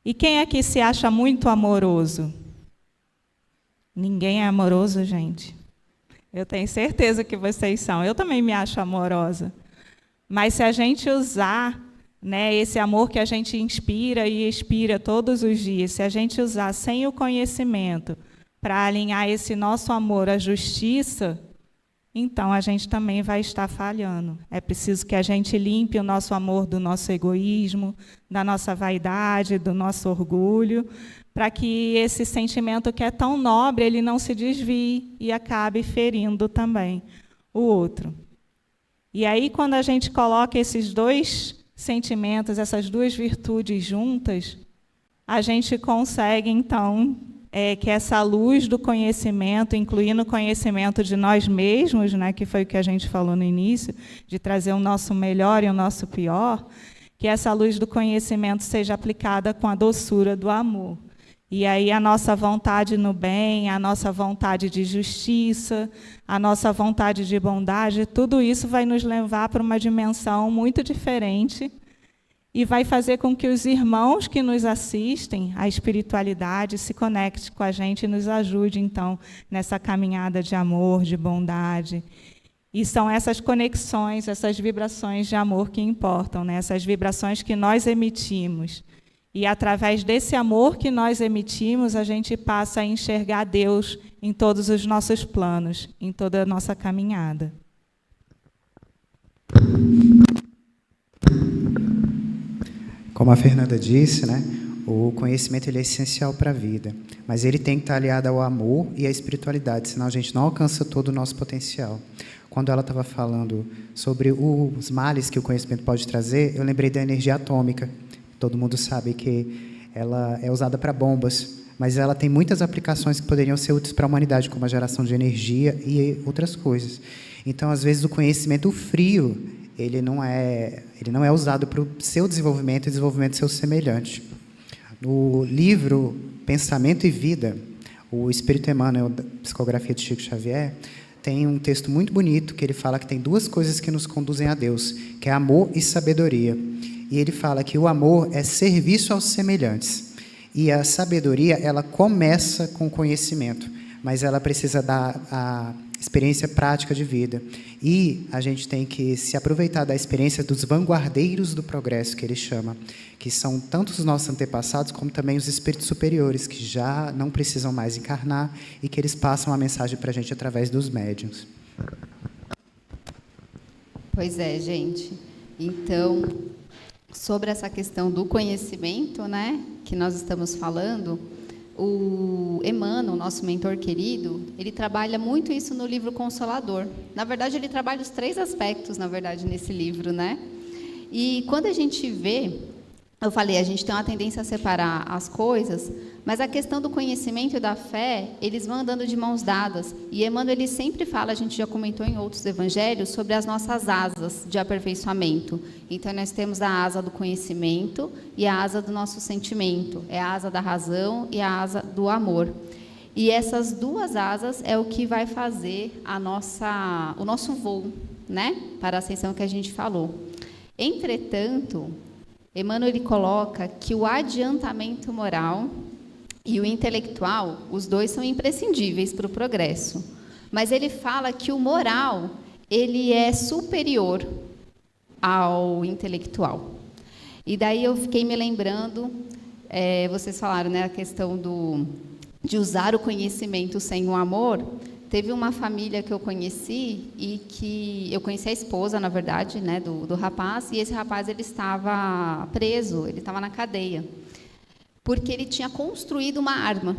E quem aqui se acha muito amoroso? Ninguém é amoroso, gente? Eu tenho certeza que vocês são. Eu também me acho amorosa. Mas se a gente usar, né, esse amor que a gente inspira e expira todos os dias, se a gente usar sem o conhecimento para alinhar esse nosso amor à justiça, então a gente também vai estar falhando. É preciso que a gente limpe o nosso amor do nosso egoísmo, da nossa vaidade, do nosso orgulho, para que esse sentimento que é tão nobre, ele não se desvie e acabe ferindo também o outro. E aí, quando a gente coloca esses dois sentimentos, essas duas virtudes juntas, a gente consegue, então, que essa luz do conhecimento, incluindo o conhecimento de nós mesmos, né, que foi o que a gente falou no início, de trazer o nosso melhor e o nosso pior, que essa luz do conhecimento seja aplicada com a doçura do amor. E aí a nossa vontade no bem, a nossa vontade de justiça, a nossa vontade de bondade, tudo isso vai nos levar para uma dimensão muito diferente e vai fazer com que os irmãos que nos assistem, a espiritualidade, se conecte com a gente e nos ajude, então, nessa caminhada de amor, de bondade. E são essas conexões, essas vibrações de amor que importam, né? Essas vibrações que nós emitimos. E, através desse amor que nós emitimos, a gente passa a enxergar Deus em todos os nossos planos, em toda a nossa caminhada. Como a Fernanda disse, né, o conhecimento ele é essencial para a vida, mas ele tem que estar aliado ao amor e à espiritualidade, senão a gente não alcança todo o nosso potencial. Quando ela estava falando sobre os males que o conhecimento pode trazer, eu lembrei da energia atômica. Todo mundo sabe que ela é usada para bombas, mas ela tem muitas aplicações que poderiam ser úteis para a humanidade, como a geração de energia e outras coisas. Então, às vezes, o conhecimento frio, ele não é usado para o seu desenvolvimento e desenvolvimento do seu semelhante. No livro Pensamento e Vida, o Espírito Emmanuel, da psicografia de Chico Xavier, tem um texto muito bonito que ele fala que tem duas coisas que nos conduzem a Deus, que é amor e sabedoria. E ele fala que o amor é serviço aos semelhantes. E a sabedoria, ela começa com o conhecimento, mas ela precisa dar a experiência prática de vida. E a gente tem que se aproveitar da experiência dos vanguardeiros do progresso, que ele chama, que são tanto os nossos antepassados, como também os espíritos superiores, que já não precisam mais encarnar e que eles passam a mensagem para a gente através dos médiuns. Pois é, gente. Então, sobre essa questão do conhecimento, né, que nós estamos falando, o Emmanuel, nosso mentor querido, ele trabalha muito isso no livro Consolador. Na verdade, ele trabalha os 3 aspectos, na verdade, nesse livro, né? E quando a gente vê, eu falei, a gente tem uma tendência a separar as coisas, mas a questão do conhecimento e da fé, eles vão andando de mãos dadas. E Emmanuel, ele sempre fala, a gente já comentou em outros evangelhos, sobre as nossas asas de aperfeiçoamento. Então, nós temos a asa do conhecimento e a asa do nosso sentimento. É a asa da razão e a asa do amor. E essas 2 asas é o que vai fazer o nosso voo, né? Para a ascensão que a gente falou. Entretanto, Emmanuel, ele coloca que o adiantamento moral e o intelectual, os 2 são imprescindíveis para o progresso. Mas ele fala que o moral, ele é superior ao intelectual. E daí eu fiquei me lembrando, vocês falaram, né, a questão de usar o conhecimento sem o amor. Teve uma família que eu conheci, e que eu conheci a esposa, na verdade, né, do rapaz, e esse rapaz ele estava preso, ele estava na cadeia, porque ele tinha construído uma arma.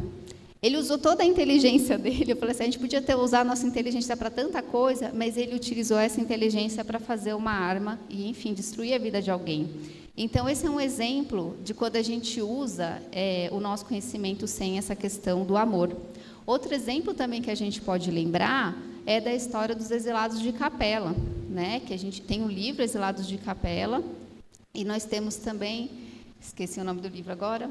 Ele usou toda a inteligência dele. Eu falei assim, a gente podia ter usado a nossa inteligência para tanta coisa, mas ele utilizou essa inteligência para fazer uma arma e, enfim, destruir a vida de alguém. Então, esse é um exemplo de quando a gente usa o nosso conhecimento sem essa questão do amor. Outro exemplo também que a gente pode lembrar é da história dos exilados de Capela, né? Que a gente tem o livro Exilados de Capela, e nós temos também, esqueci o nome do livro agora,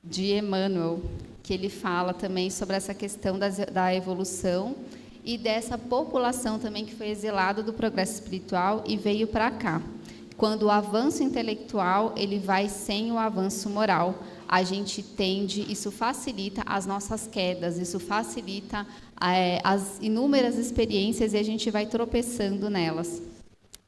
de Emmanuel, que ele fala também sobre essa questão da evolução e dessa população também que foi exilada do progresso espiritual e veio para cá. Quando o avanço intelectual ele vai sem o avanço moral, a gente tende, isso facilita as nossas quedas, isso facilita as inúmeras experiências e a gente vai tropeçando nelas.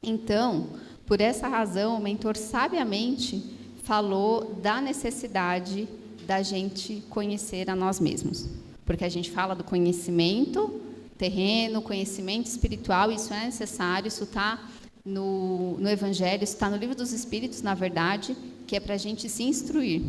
Então, por essa razão, o mentor sabiamente falou da necessidade da gente conhecer a nós mesmos. Porque a gente fala do conhecimento terreno, conhecimento espiritual, isso é necessário, isso está no Evangelho, isso está no Livro dos Espíritos, na verdade, que é para a gente se instruir.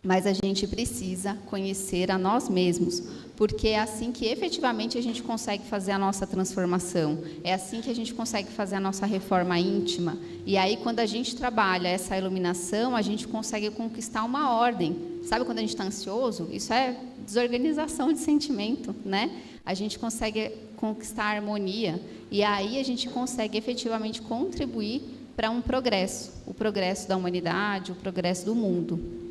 Mas a gente precisa conhecer a nós mesmos, porque é assim que efetivamente a gente consegue fazer a nossa transformação, é assim que a gente consegue fazer a nossa reforma íntima. E aí, quando a gente trabalha essa iluminação, a gente consegue conquistar uma ordem. Sabe quando a gente está ansioso? Isso é desorganização de sentimento, né? A gente consegue conquistar a harmonia, e aí a gente consegue efetivamente contribuir para um progresso, o progresso da humanidade, o progresso do mundo.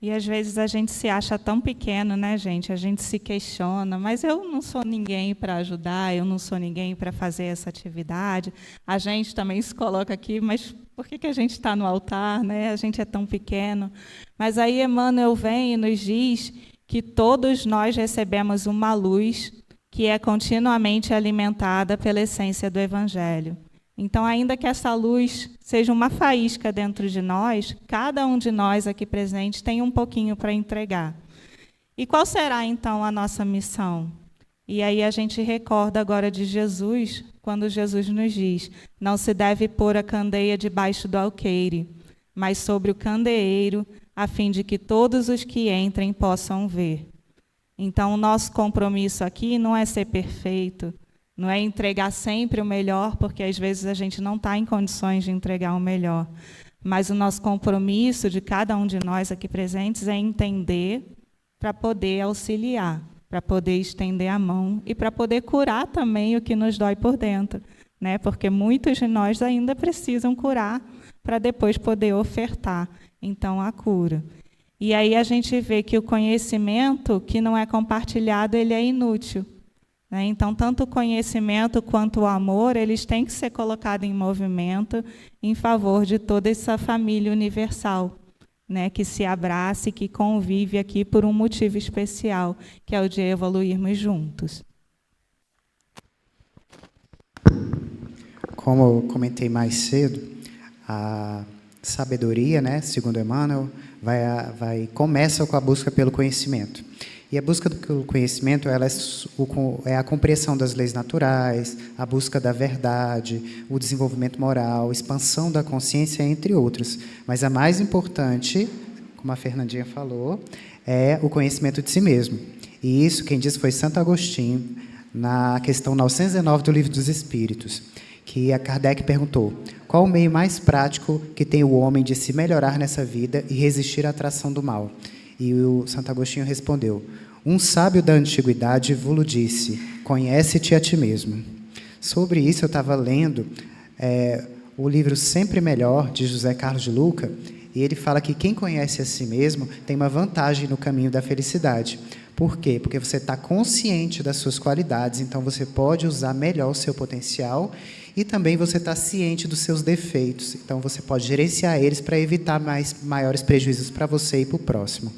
E às vezes a gente se acha tão pequeno, né, gente? A gente se questiona, mas eu não sou ninguém para ajudar, eu não sou ninguém para fazer essa atividade. A gente também se coloca aqui, mas por que a gente está no altar, né? A gente é tão pequeno. Mas aí Emmanuel vem e nos diz que todos nós recebemos uma luz que é continuamente alimentada pela essência do Evangelho. Então, ainda que essa luz seja uma faísca dentro de nós, cada um de nós aqui presente tem um pouquinho para entregar. E qual será, então, a nossa missão? E aí a gente recorda agora de Jesus, quando Jesus nos diz: não se deve pôr a candeia debaixo do alqueire, mas sobre o candeeiro, a fim de que todos os que entrem possam ver. Então, o nosso compromisso aqui não é ser perfeito, não é entregar sempre o melhor, porque às vezes a gente não está em condições de entregar o melhor. Mas o nosso compromisso de cada um de nós aqui presentes é entender para poder auxiliar, para poder estender a mão e para poder curar também o que nos dói por dentro, né? Porque muitos de nós ainda precisam curar para depois poder ofertar, então, a cura. E aí a gente vê que o conhecimento que não é compartilhado, ele é inútil, né? Então, tanto o conhecimento quanto o amor, eles têm que ser colocados em movimento em favor de toda essa família universal, né, que se abraça e que convive aqui por um motivo especial, que é o de evoluirmos juntos. Como eu comentei mais cedo, a sabedoria, né, segundo Emmanuel, começa com a busca pelo conhecimento. E a busca pelo conhecimento é a compreensão das leis naturais, a busca da verdade, o desenvolvimento moral, expansão da consciência, entre outras. Mas a mais importante, como a Fernandinha falou, é o conhecimento de si mesmo. E isso, quem disse foi Santo Agostinho, na questão 919 do Livro dos Espíritos, que a Kardec perguntou: qual o meio mais prático que tem o homem de se melhorar nessa vida e resistir à atração do mal? E o Santo Agostinho respondeu: um sábio da antiguidade vos disse, conhece-te a ti mesmo. Sobre isso, eu estava lendo o livro Sempre Melhor, de José Carlos de Luca, e ele fala que quem conhece a si mesmo tem uma vantagem no caminho da felicidade. Por quê? Porque você está consciente das suas qualidades, então você pode usar melhor o seu potencial, e também você está ciente dos seus defeitos, então você pode gerenciar eles para evitar maiores prejuízos para você e para o próximo.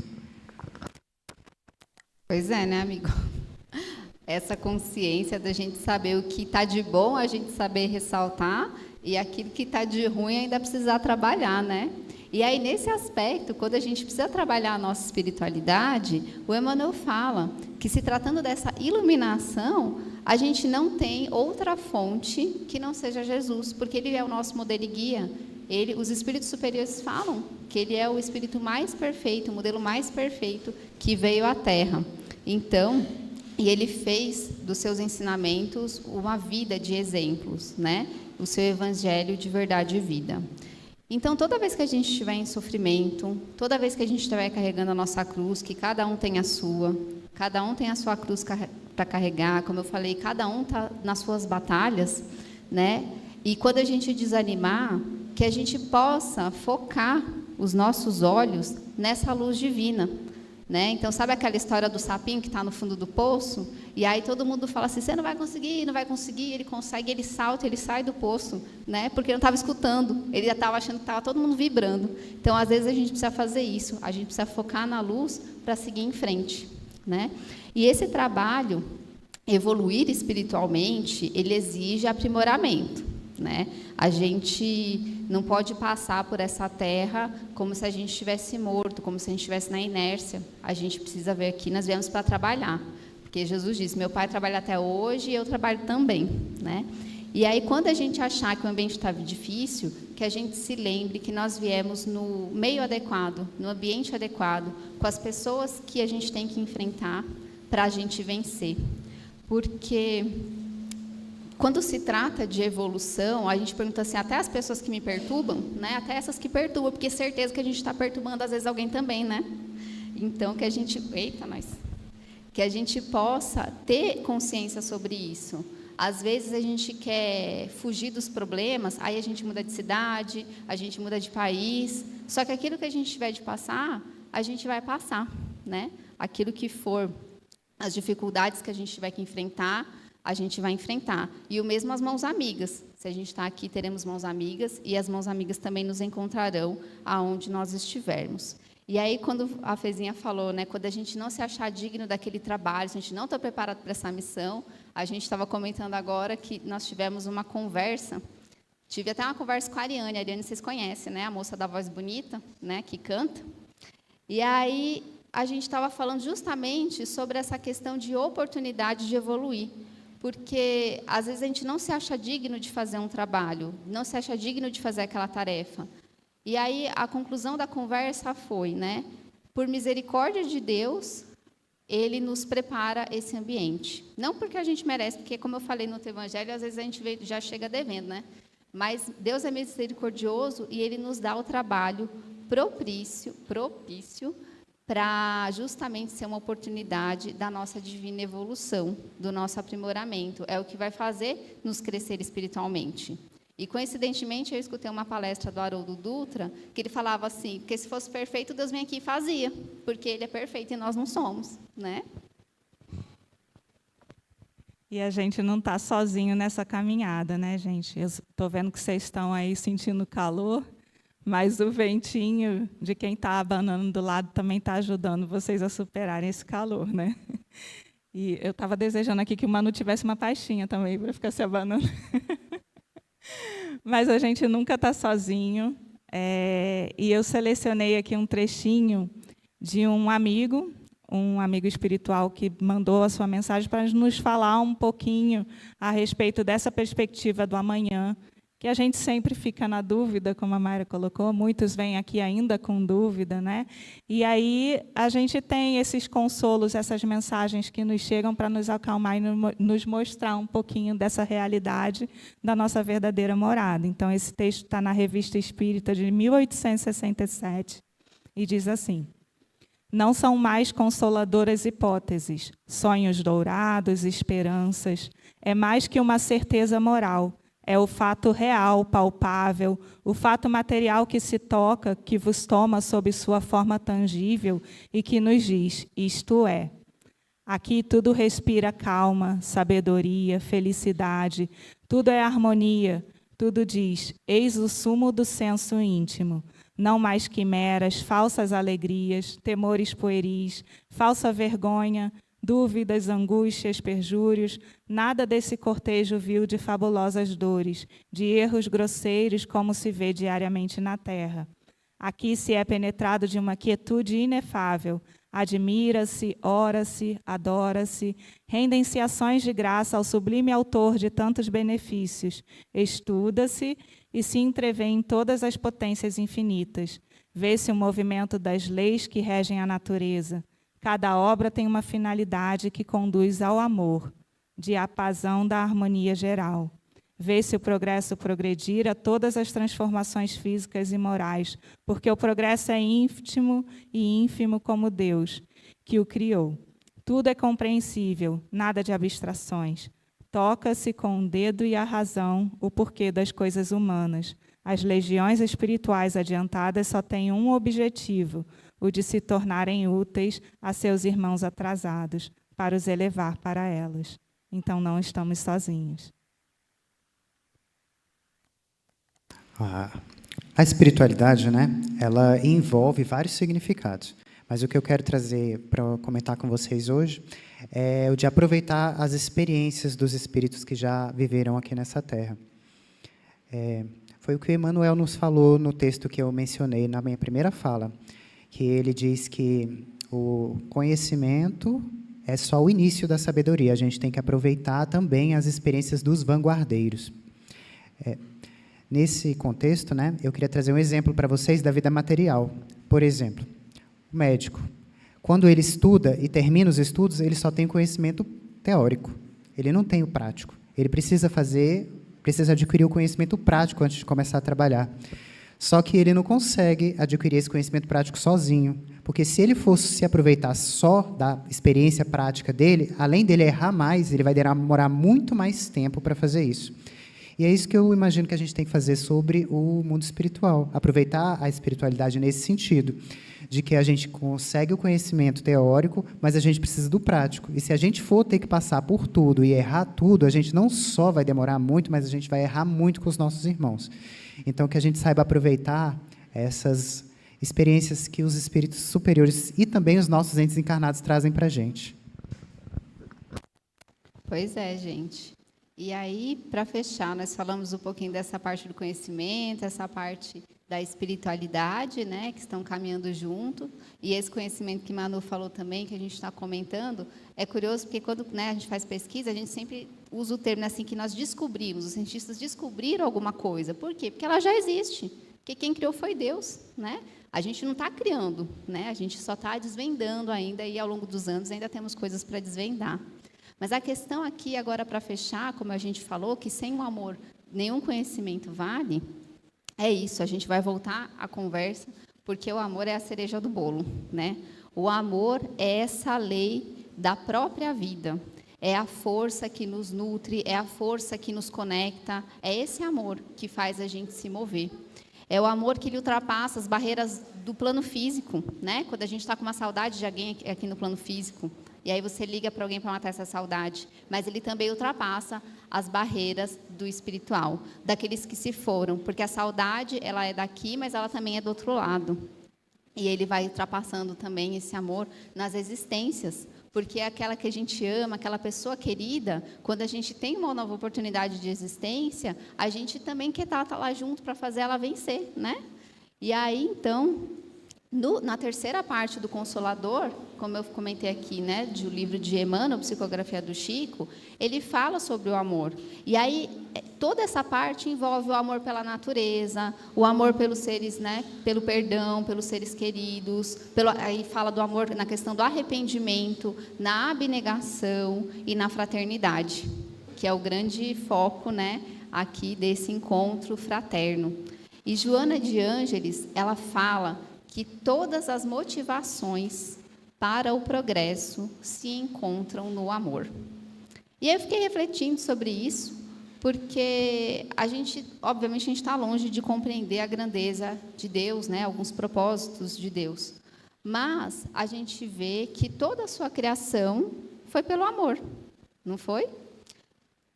Pois é, né, amigo? Essa consciência da gente saber o que está de bom, a gente saber ressaltar, e aquilo que está de ruim ainda precisar trabalhar, né? E aí, nesse aspecto, quando a gente precisa trabalhar a nossa espiritualidade, o Emmanuel fala que, se tratando dessa iluminação, a gente não tem outra fonte que não seja Jesus, porque Ele é o nosso modelo e guia. Os espíritos superiores falam que Ele é o espírito mais perfeito, o modelo mais perfeito que veio à Terra. Então, e Ele fez dos seus ensinamentos uma vida de exemplos, né? O seu evangelho de verdade e vida. Então, toda vez que a gente estiver em sofrimento, toda vez que a gente estiver carregando a nossa cruz, que cada um tem a sua cruz para carregar, como eu falei, cada um está nas suas batalhas, né? E quando a gente desanimar, que a gente possa focar os nossos olhos nessa luz divina, né? Então, sabe aquela história do sapinho que está no fundo do poço? E aí todo mundo fala assim, você não vai conseguir, ele consegue, ele salta, ele sai do poço, né? Porque não estava escutando, ele já estava achando que estava todo mundo vibrando. Então, às vezes, a gente precisa fazer isso, a gente precisa focar na luz para seguir em frente, né? E esse trabalho, evoluir espiritualmente, ele exige aprimoramento, né? A gente não pode passar por essa terra como se a gente estivesse morto, como se a gente estivesse na inércia. A gente precisa ver aqui, nós viemos para trabalhar. Porque Jesus disse, meu pai trabalha até hoje e eu trabalho também, né? E aí, quando a gente achar que o ambiente está difícil, que a gente se lembre que nós viemos no meio adequado, no ambiente adequado, com as pessoas que a gente tem que enfrentar para a gente vencer. Porque quando se trata de evolução, a gente pergunta assim, até as pessoas que me perturbam, né? Até essas que perturbam, porque certeza que a gente está perturbando, às vezes, alguém também, né? Então, que a gente... Eita, nós... Que a gente possa ter consciência sobre isso. Às vezes, a gente quer fugir dos problemas, aí a gente muda de cidade, a gente muda de país, só que aquilo que a gente tiver de passar, a gente vai passar, né? Aquilo que for, as dificuldades que a gente tiver que enfrentar, a gente vai enfrentar. E o mesmo as mãos amigas. Se a gente está aqui, teremos mãos amigas, e as mãos amigas também nos encontrarão aonde nós estivermos. E aí, quando a Fezinha falou, né, quando a gente não se achar digno daquele trabalho, se a gente não está preparado para essa missão, a gente estava comentando agora que nós tivemos uma conversa, tive até uma conversa com a Ariane vocês conhecem, né, a moça da voz bonita, né, que canta. E aí, a gente estava falando justamente sobre essa questão de oportunidade de evoluir, porque, às vezes, a gente não se acha digno de fazer um trabalho, não se acha digno de fazer aquela tarefa. E aí, a conclusão da conversa foi, né, por misericórdia de Deus, Ele nos prepara esse ambiente. Não porque a gente merece, porque, como eu falei no Evangelho, às vezes a gente já chega devendo, né? Mas Deus é misericordioso e Ele nos dá o trabalho propício para justamente ser uma oportunidade da nossa divina evolução, do nosso aprimoramento. É o que vai fazer nos crescer espiritualmente. E, coincidentemente, eu escutei uma palestra do Haroldo Dutra, que ele falava assim, que se fosse perfeito, Deus vem aqui e fazia, porque Ele é perfeito e nós não somos, né? E a gente não está sozinho nessa caminhada, né, gente? Eu estou vendo que vocês estão aí sentindo calor, mas o ventinho de quem está abanando do lado também está ajudando vocês a superarem esse calor, né? E eu estava desejando aqui que o Manu tivesse uma pastinha também para ficar se abanando. Mas a gente nunca está sozinho. E eu selecionei aqui um trechinho de um amigo espiritual que mandou a sua mensagem para nos falar um pouquinho a respeito dessa perspectiva do amanhã, que a gente sempre fica na dúvida, como a Mayra colocou, muitos vêm aqui ainda com dúvida, né? E aí a gente tem esses consolos, essas mensagens que nos chegam para nos acalmar e nos mostrar um pouquinho dessa realidade da nossa verdadeira morada. Então, esse texto está na Revista Espírita de 1867 e diz assim: não são mais consoladoras hipóteses, sonhos dourados, esperanças, é mais que uma certeza moral. É o fato real, palpável, o fato material que se toca, que vos toma sob sua forma tangível e que nos diz, isto é. Aqui tudo respira calma, sabedoria, felicidade, tudo é harmonia, tudo diz, eis o sumo do senso íntimo. Não mais quimeras, falsas alegrias, temores pueris, falsa vergonha, dúvidas, angústias, perjúrios, nada desse cortejo vil de fabulosas dores, de erros grosseiros como se vê diariamente na terra. Aqui se é penetrado de uma quietude inefável, admira-se, ora-se, adora-se, rendem-se ações de graça ao sublime autor de tantos benefícios, estuda-se e se entrevê em todas as potências infinitas, vê-se o movimento das leis que regem a natureza. Cada obra tem uma finalidade que conduz ao amor, diapasão da harmonia geral. Vê-se o progresso progredir a todas as transformações físicas e morais, porque o progresso é íntimo e ínfimo como Deus, que o criou. Tudo é compreensível, nada de abstrações. Toca-se com o dedo e a razão o porquê das coisas humanas. As legiões espirituais adiantadas só têm um objetivo, o de se tornarem úteis a seus irmãos atrasados, para os elevar para elas. Então, não estamos sozinhos. A espiritualidade, né, ela envolve vários significados, mas o que eu quero trazer para comentar com vocês hoje é o de aproveitar as experiências dos espíritos que já viveram aqui nessa terra. Foi o que o Emmanuel nos falou no texto que eu mencionei na minha primeira fala, que ele diz que o conhecimento é só o início da sabedoria. A gente tem que aproveitar também as experiências dos vanguardeiros. Nesse contexto, né, eu queria trazer um exemplo para vocês da vida material. Por exemplo, o médico. Quando ele estuda e termina os estudos, ele só tem conhecimento teórico. Ele não tem o prático. Ele precisa adquirir o conhecimento prático antes de começar a trabalhar. Só que ele não consegue adquirir esse conhecimento prático sozinho, porque se ele fosse se aproveitar só da experiência prática dele, além dele errar mais, ele vai demorar muito mais tempo para fazer isso. E é isso que eu imagino que a gente tem que fazer sobre o mundo espiritual, aproveitar a espiritualidade nesse sentido, de que a gente consegue o conhecimento teórico, mas a gente precisa do prático. E se a gente for ter que passar por tudo e errar tudo, a gente não só vai demorar muito, mas a gente vai errar muito com os nossos irmãos. Então, que a gente saiba aproveitar experiências que os espíritos superiores e também os nossos entes encarnados trazem para a gente. Pois é, gente. E aí, para fechar, nós falamos um pouquinho dessa parte do conhecimento, essa parte da espiritualidade, né, que estão caminhando junto, e esse conhecimento que Manu falou também, que a gente está comentando, é curioso porque quando, né, a gente faz pesquisa, a gente sempre usa o termo assim, que nós descobrimos, os cientistas descobriram alguma coisa. Por quê? Porque ela já existe, porque quem criou foi Deus, né? A gente não está criando, né? A gente só está desvendando ainda, e ao longo dos anos ainda temos coisas para desvendar. Mas a questão aqui, agora para fechar, como a gente falou, que sem o amor nenhum conhecimento vale, é isso, a gente vai voltar à conversa, porque o amor é a cereja do bolo, né? O amor é essa lei da própria vida, é a força que nos nutre, é a força que nos conecta, é esse amor que faz a gente se mover. É o amor que lhe ultrapassa as barreiras do plano físico, né? Quando a gente está com uma saudade de alguém aqui no plano físico, e aí você liga para alguém para matar essa saudade, mas ele também ultrapassa as barreiras do espiritual, daqueles que se foram, porque a saudade, ela é daqui, mas ela também é do outro lado. E ele vai ultrapassando também esse amor nas existências, porque é aquela que a gente ama, aquela pessoa querida, quando a gente tem uma nova oportunidade de existência, a gente também quer estar lá junto para fazer ela vencer, né? E aí, então, na terceira parte do Consolador, como eu comentei aqui, né, do livro de Emmanuel, Psicografia do Chico, ele fala sobre o amor. E aí, toda essa parte envolve o amor pela natureza, o amor pelos seres, né, pelo perdão, pelos seres queridos, aí fala do amor na questão do arrependimento, na abnegação e na fraternidade, que é o grande foco, né, aqui desse encontro fraterno. E Joana de Ângeles, ela fala que todas as motivações para o progresso se encontram no amor. E eu fiquei refletindo sobre isso, porque obviamente, a gente está longe de compreender a grandeza de Deus, né, alguns propósitos de Deus. Mas a gente vê que toda a sua criação foi pelo amor, não foi?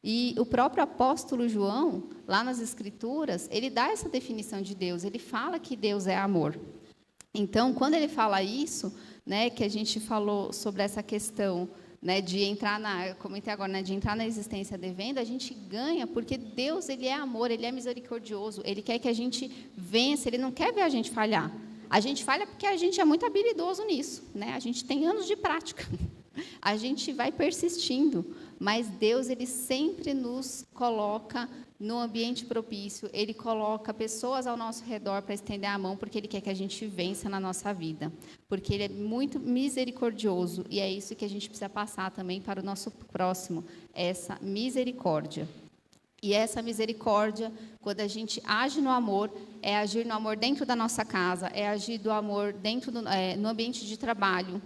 E o próprio apóstolo João, lá nas Escrituras, ele dá essa definição de Deus, ele fala que Deus é amor. Então, quando ele fala isso, né, que a gente falou sobre essa questão, né, de entrar eu comentei agora, né, de entrar na existência devendo, a gente ganha, porque Deus, ele é amor, ele é misericordioso, ele quer que a gente vença, ele não quer ver a gente falhar. A gente falha porque a gente é muito habilidoso nisso, né? A gente tem anos de prática, a gente vai persistindo, mas Deus, ele sempre nos coloca no ambiente propício, ele coloca pessoas ao nosso redor para estender a mão, porque ele quer que a gente vença na nossa vida, porque ele é muito misericordioso, e é isso que a gente precisa passar também para o nosso próximo, essa misericórdia. E essa misericórdia, quando a gente age no amor, é agir no amor dentro da nossa casa, é agir do amor dentro no ambiente de trabalho,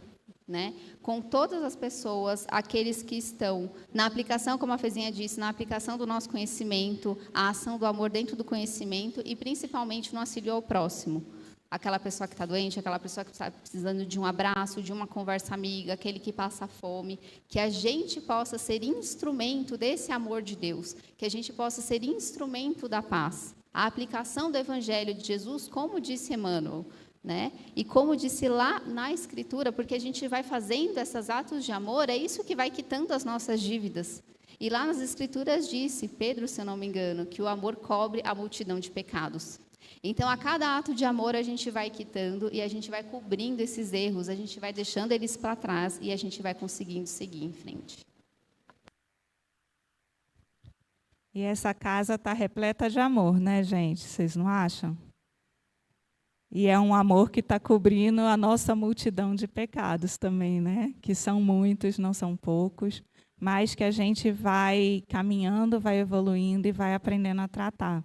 né? Com todas as pessoas, aqueles que estão na aplicação, como a Fezinha disse, na aplicação do nosso conhecimento, a ação do amor dentro do conhecimento e, principalmente, no auxílio ao próximo. Aquela pessoa que está doente, aquela pessoa que está precisando de um abraço, de uma conversa amiga, aquele que passa fome, que a gente possa ser instrumento desse amor de Deus, que a gente possa ser instrumento da paz. A aplicação do Evangelho de Jesus, como disse Emmanuel, né? E como disse lá na Escritura, porque a gente vai fazendo esses atos de amor, é isso que vai quitando as nossas dívidas. E lá nas Escrituras disse, Pedro, se eu não me engano, que o amor cobre a multidão de pecados. Então, a cada ato de amor, a gente vai quitando e a gente vai cobrindo esses erros, a gente vai deixando eles para trás e a gente vai conseguindo seguir em frente. E essa casa está repleta de amor, né, gente? Vocês não acham? E é um amor que está cobrindo a nossa multidão de pecados também, né? Que são muitos, não são poucos, mas que a gente vai caminhando, vai evoluindo e vai aprendendo a tratar.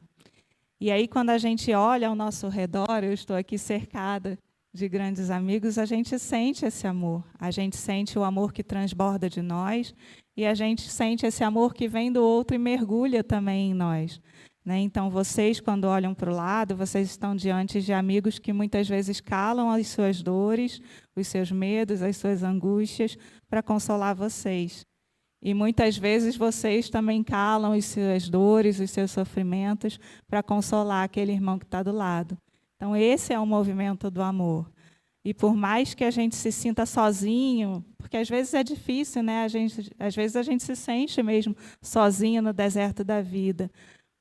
E aí, quando a gente olha ao nosso redor, eu estou aqui cercada de grandes amigos, a gente sente esse amor. A gente sente o amor que transborda de nós e a gente sente esse amor que vem do outro e mergulha também em nós. Né? Então, vocês, quando olham para o lado, vocês estão diante de amigos que muitas vezes calam as suas dores, os seus medos, as suas angústias, para consolar vocês. E muitas vezes vocês também calam as suas dores, os seus sofrimentos, para consolar aquele irmão que está do lado. Então, esse é o movimento do amor. E por mais que a gente se sinta sozinho, porque às vezes é difícil, né? Às vezes a gente se sente mesmo sozinho no deserto da vida,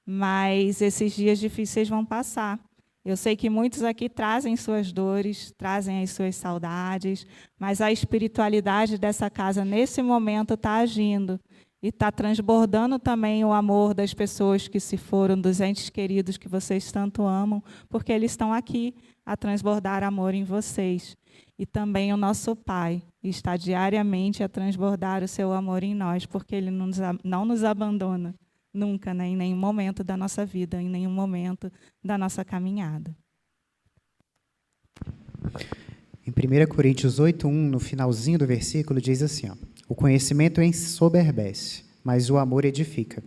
mas esses dias difíceis vão passar. Eu sei que muitos aqui trazem suas dores, trazem as suas saudades, mas a espiritualidade dessa casa, nesse momento, está agindo e está transbordando também o amor das pessoas que se foram, dos entes queridos que vocês tanto amam, porque eles estão aqui a transbordar amor em vocês. E também o nosso Pai está diariamente a transbordar o seu amor em nós, porque Ele não nos abandona nunca, né, em nenhum momento da nossa vida, em nenhum momento da nossa caminhada. Em 1 Coríntios 8:1, no finalzinho do versículo, diz assim, ó, o conhecimento ensoberbece, mas o amor edifica.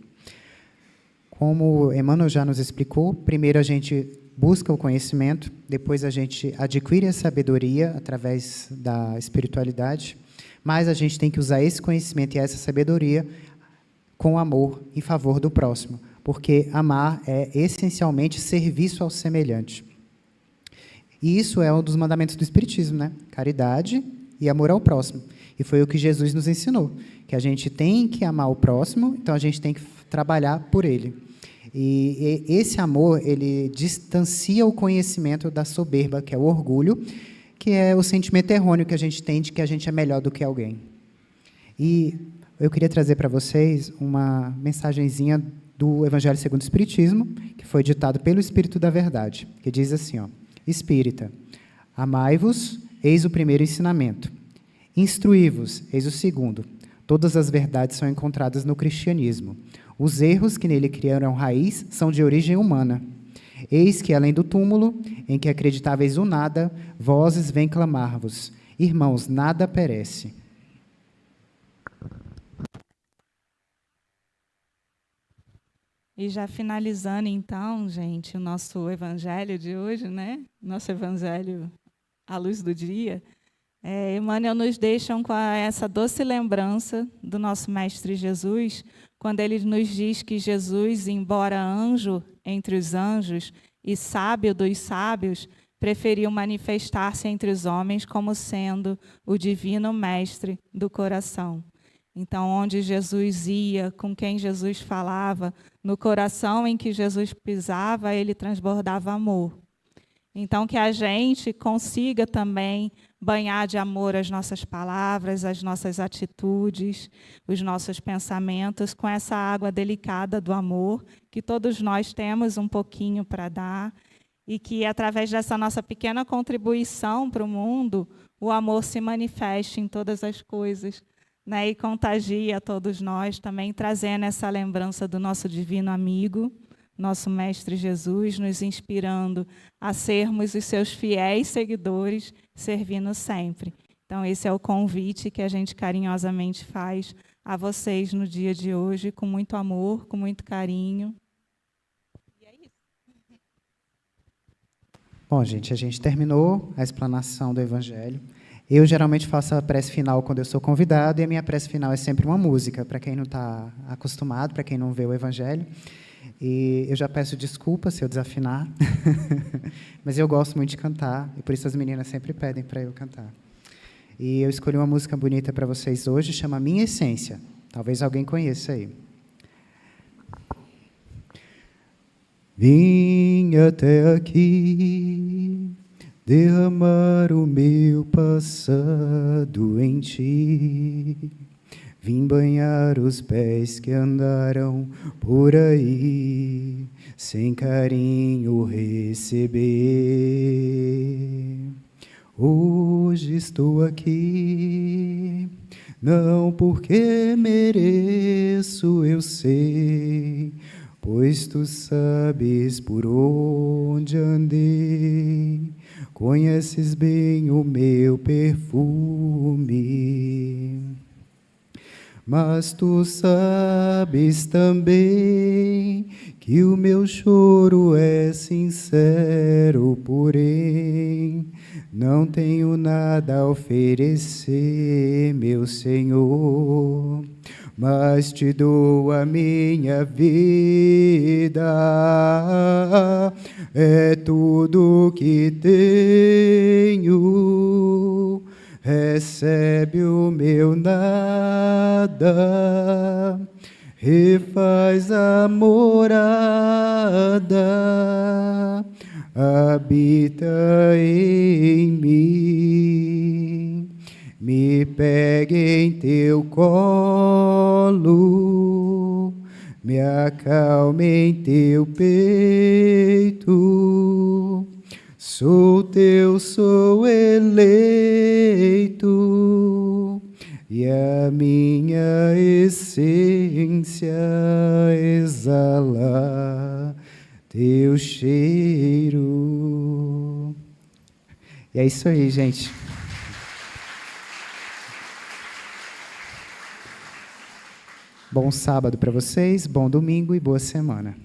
Como Emmanuel já nos explicou, primeiro a gente busca o conhecimento, depois a gente adquire a sabedoria através da espiritualidade, mas a gente tem que usar esse conhecimento e essa sabedoria com amor em favor do próximo, porque amar é essencialmente serviço ao semelhante. E isso é um dos mandamentos do Espiritismo, né? Caridade e amor ao próximo. E foi o que Jesus nos ensinou, que a gente tem que amar o próximo, então a gente tem que trabalhar por ele. E esse amor, ele distancia o conhecimento da soberba, que é o orgulho, que é o sentimento errôneo que a gente tem de que a gente é melhor do que alguém. E eu queria trazer para vocês uma mensagenzinha do Evangelho segundo o Espiritismo, que foi ditado pelo Espírito da Verdade, que diz assim, ó, Espírita, amai-vos, eis o primeiro ensinamento. Instruí-vos, eis o segundo. Todas as verdades são encontradas no cristianismo. Os erros que nele criaram raiz são de origem humana. Eis que, além do túmulo, em que acreditáveis o nada, vozes vêm clamar-vos. Irmãos, nada perece. E já finalizando, então, gente, o nosso evangelho de hoje, né? Nosso evangelho à luz do dia, Emmanuel nos deixa com essa doce lembrança do nosso Mestre Jesus, quando ele nos diz que Jesus, embora anjo entre os anjos e sábio dos sábios, preferiu manifestar-se entre os homens como sendo o divino mestre do coração. Então, onde Jesus ia, com quem Jesus falava, no coração em que Jesus pisava, ele transbordava amor. Então, que a gente consiga também banhar de amor as nossas palavras, as nossas atitudes, os nossos pensamentos, com essa água delicada do amor, que todos nós temos um pouquinho para dar, e que, através dessa nossa pequena contribuição para o mundo, o amor se manifeste em todas as coisas, né, e contagia a todos nós, também trazendo essa lembrança do nosso divino amigo, nosso Mestre Jesus, nos inspirando a sermos os seus fiéis seguidores, servindo sempre. Então, esse é o convite que a gente carinhosamente faz a vocês no dia de hoje, com muito amor, com muito carinho. E é isso. Bom, gente, a gente terminou a explanação do Evangelho. Eu geralmente faço a prece final quando eu sou convidado, e a minha prece final é sempre uma música, para quem não está acostumado, para quem não vê o Evangelho. E eu já peço desculpa se eu desafinar, mas eu gosto muito de cantar, e por isso as meninas sempre pedem para eu cantar. E eu escolhi uma música bonita para vocês hoje, chama Minha Essência. Talvez alguém conheça aí. Vim até aqui derramar o meu passado em ti. Vim banhar os pés que andaram por aí, sem carinho receber. Hoje estou aqui, não porque mereço, eu sei, pois tu sabes por onde andei, conheces bem o meu perfume. Mas tu sabes também que o meu choro é sincero, porém não tenho nada a oferecer, meu Senhor, mas te dou a minha vida. É tudo que tenho, recebe o meu nada, refaz a morada, habita em mim. Me pega em teu colo, me acalma em teu peito. Sou teu, sou eleito, e a minha essência exala teu cheiro. E é isso aí, gente. Bom sábado para vocês, bom domingo e boa semana.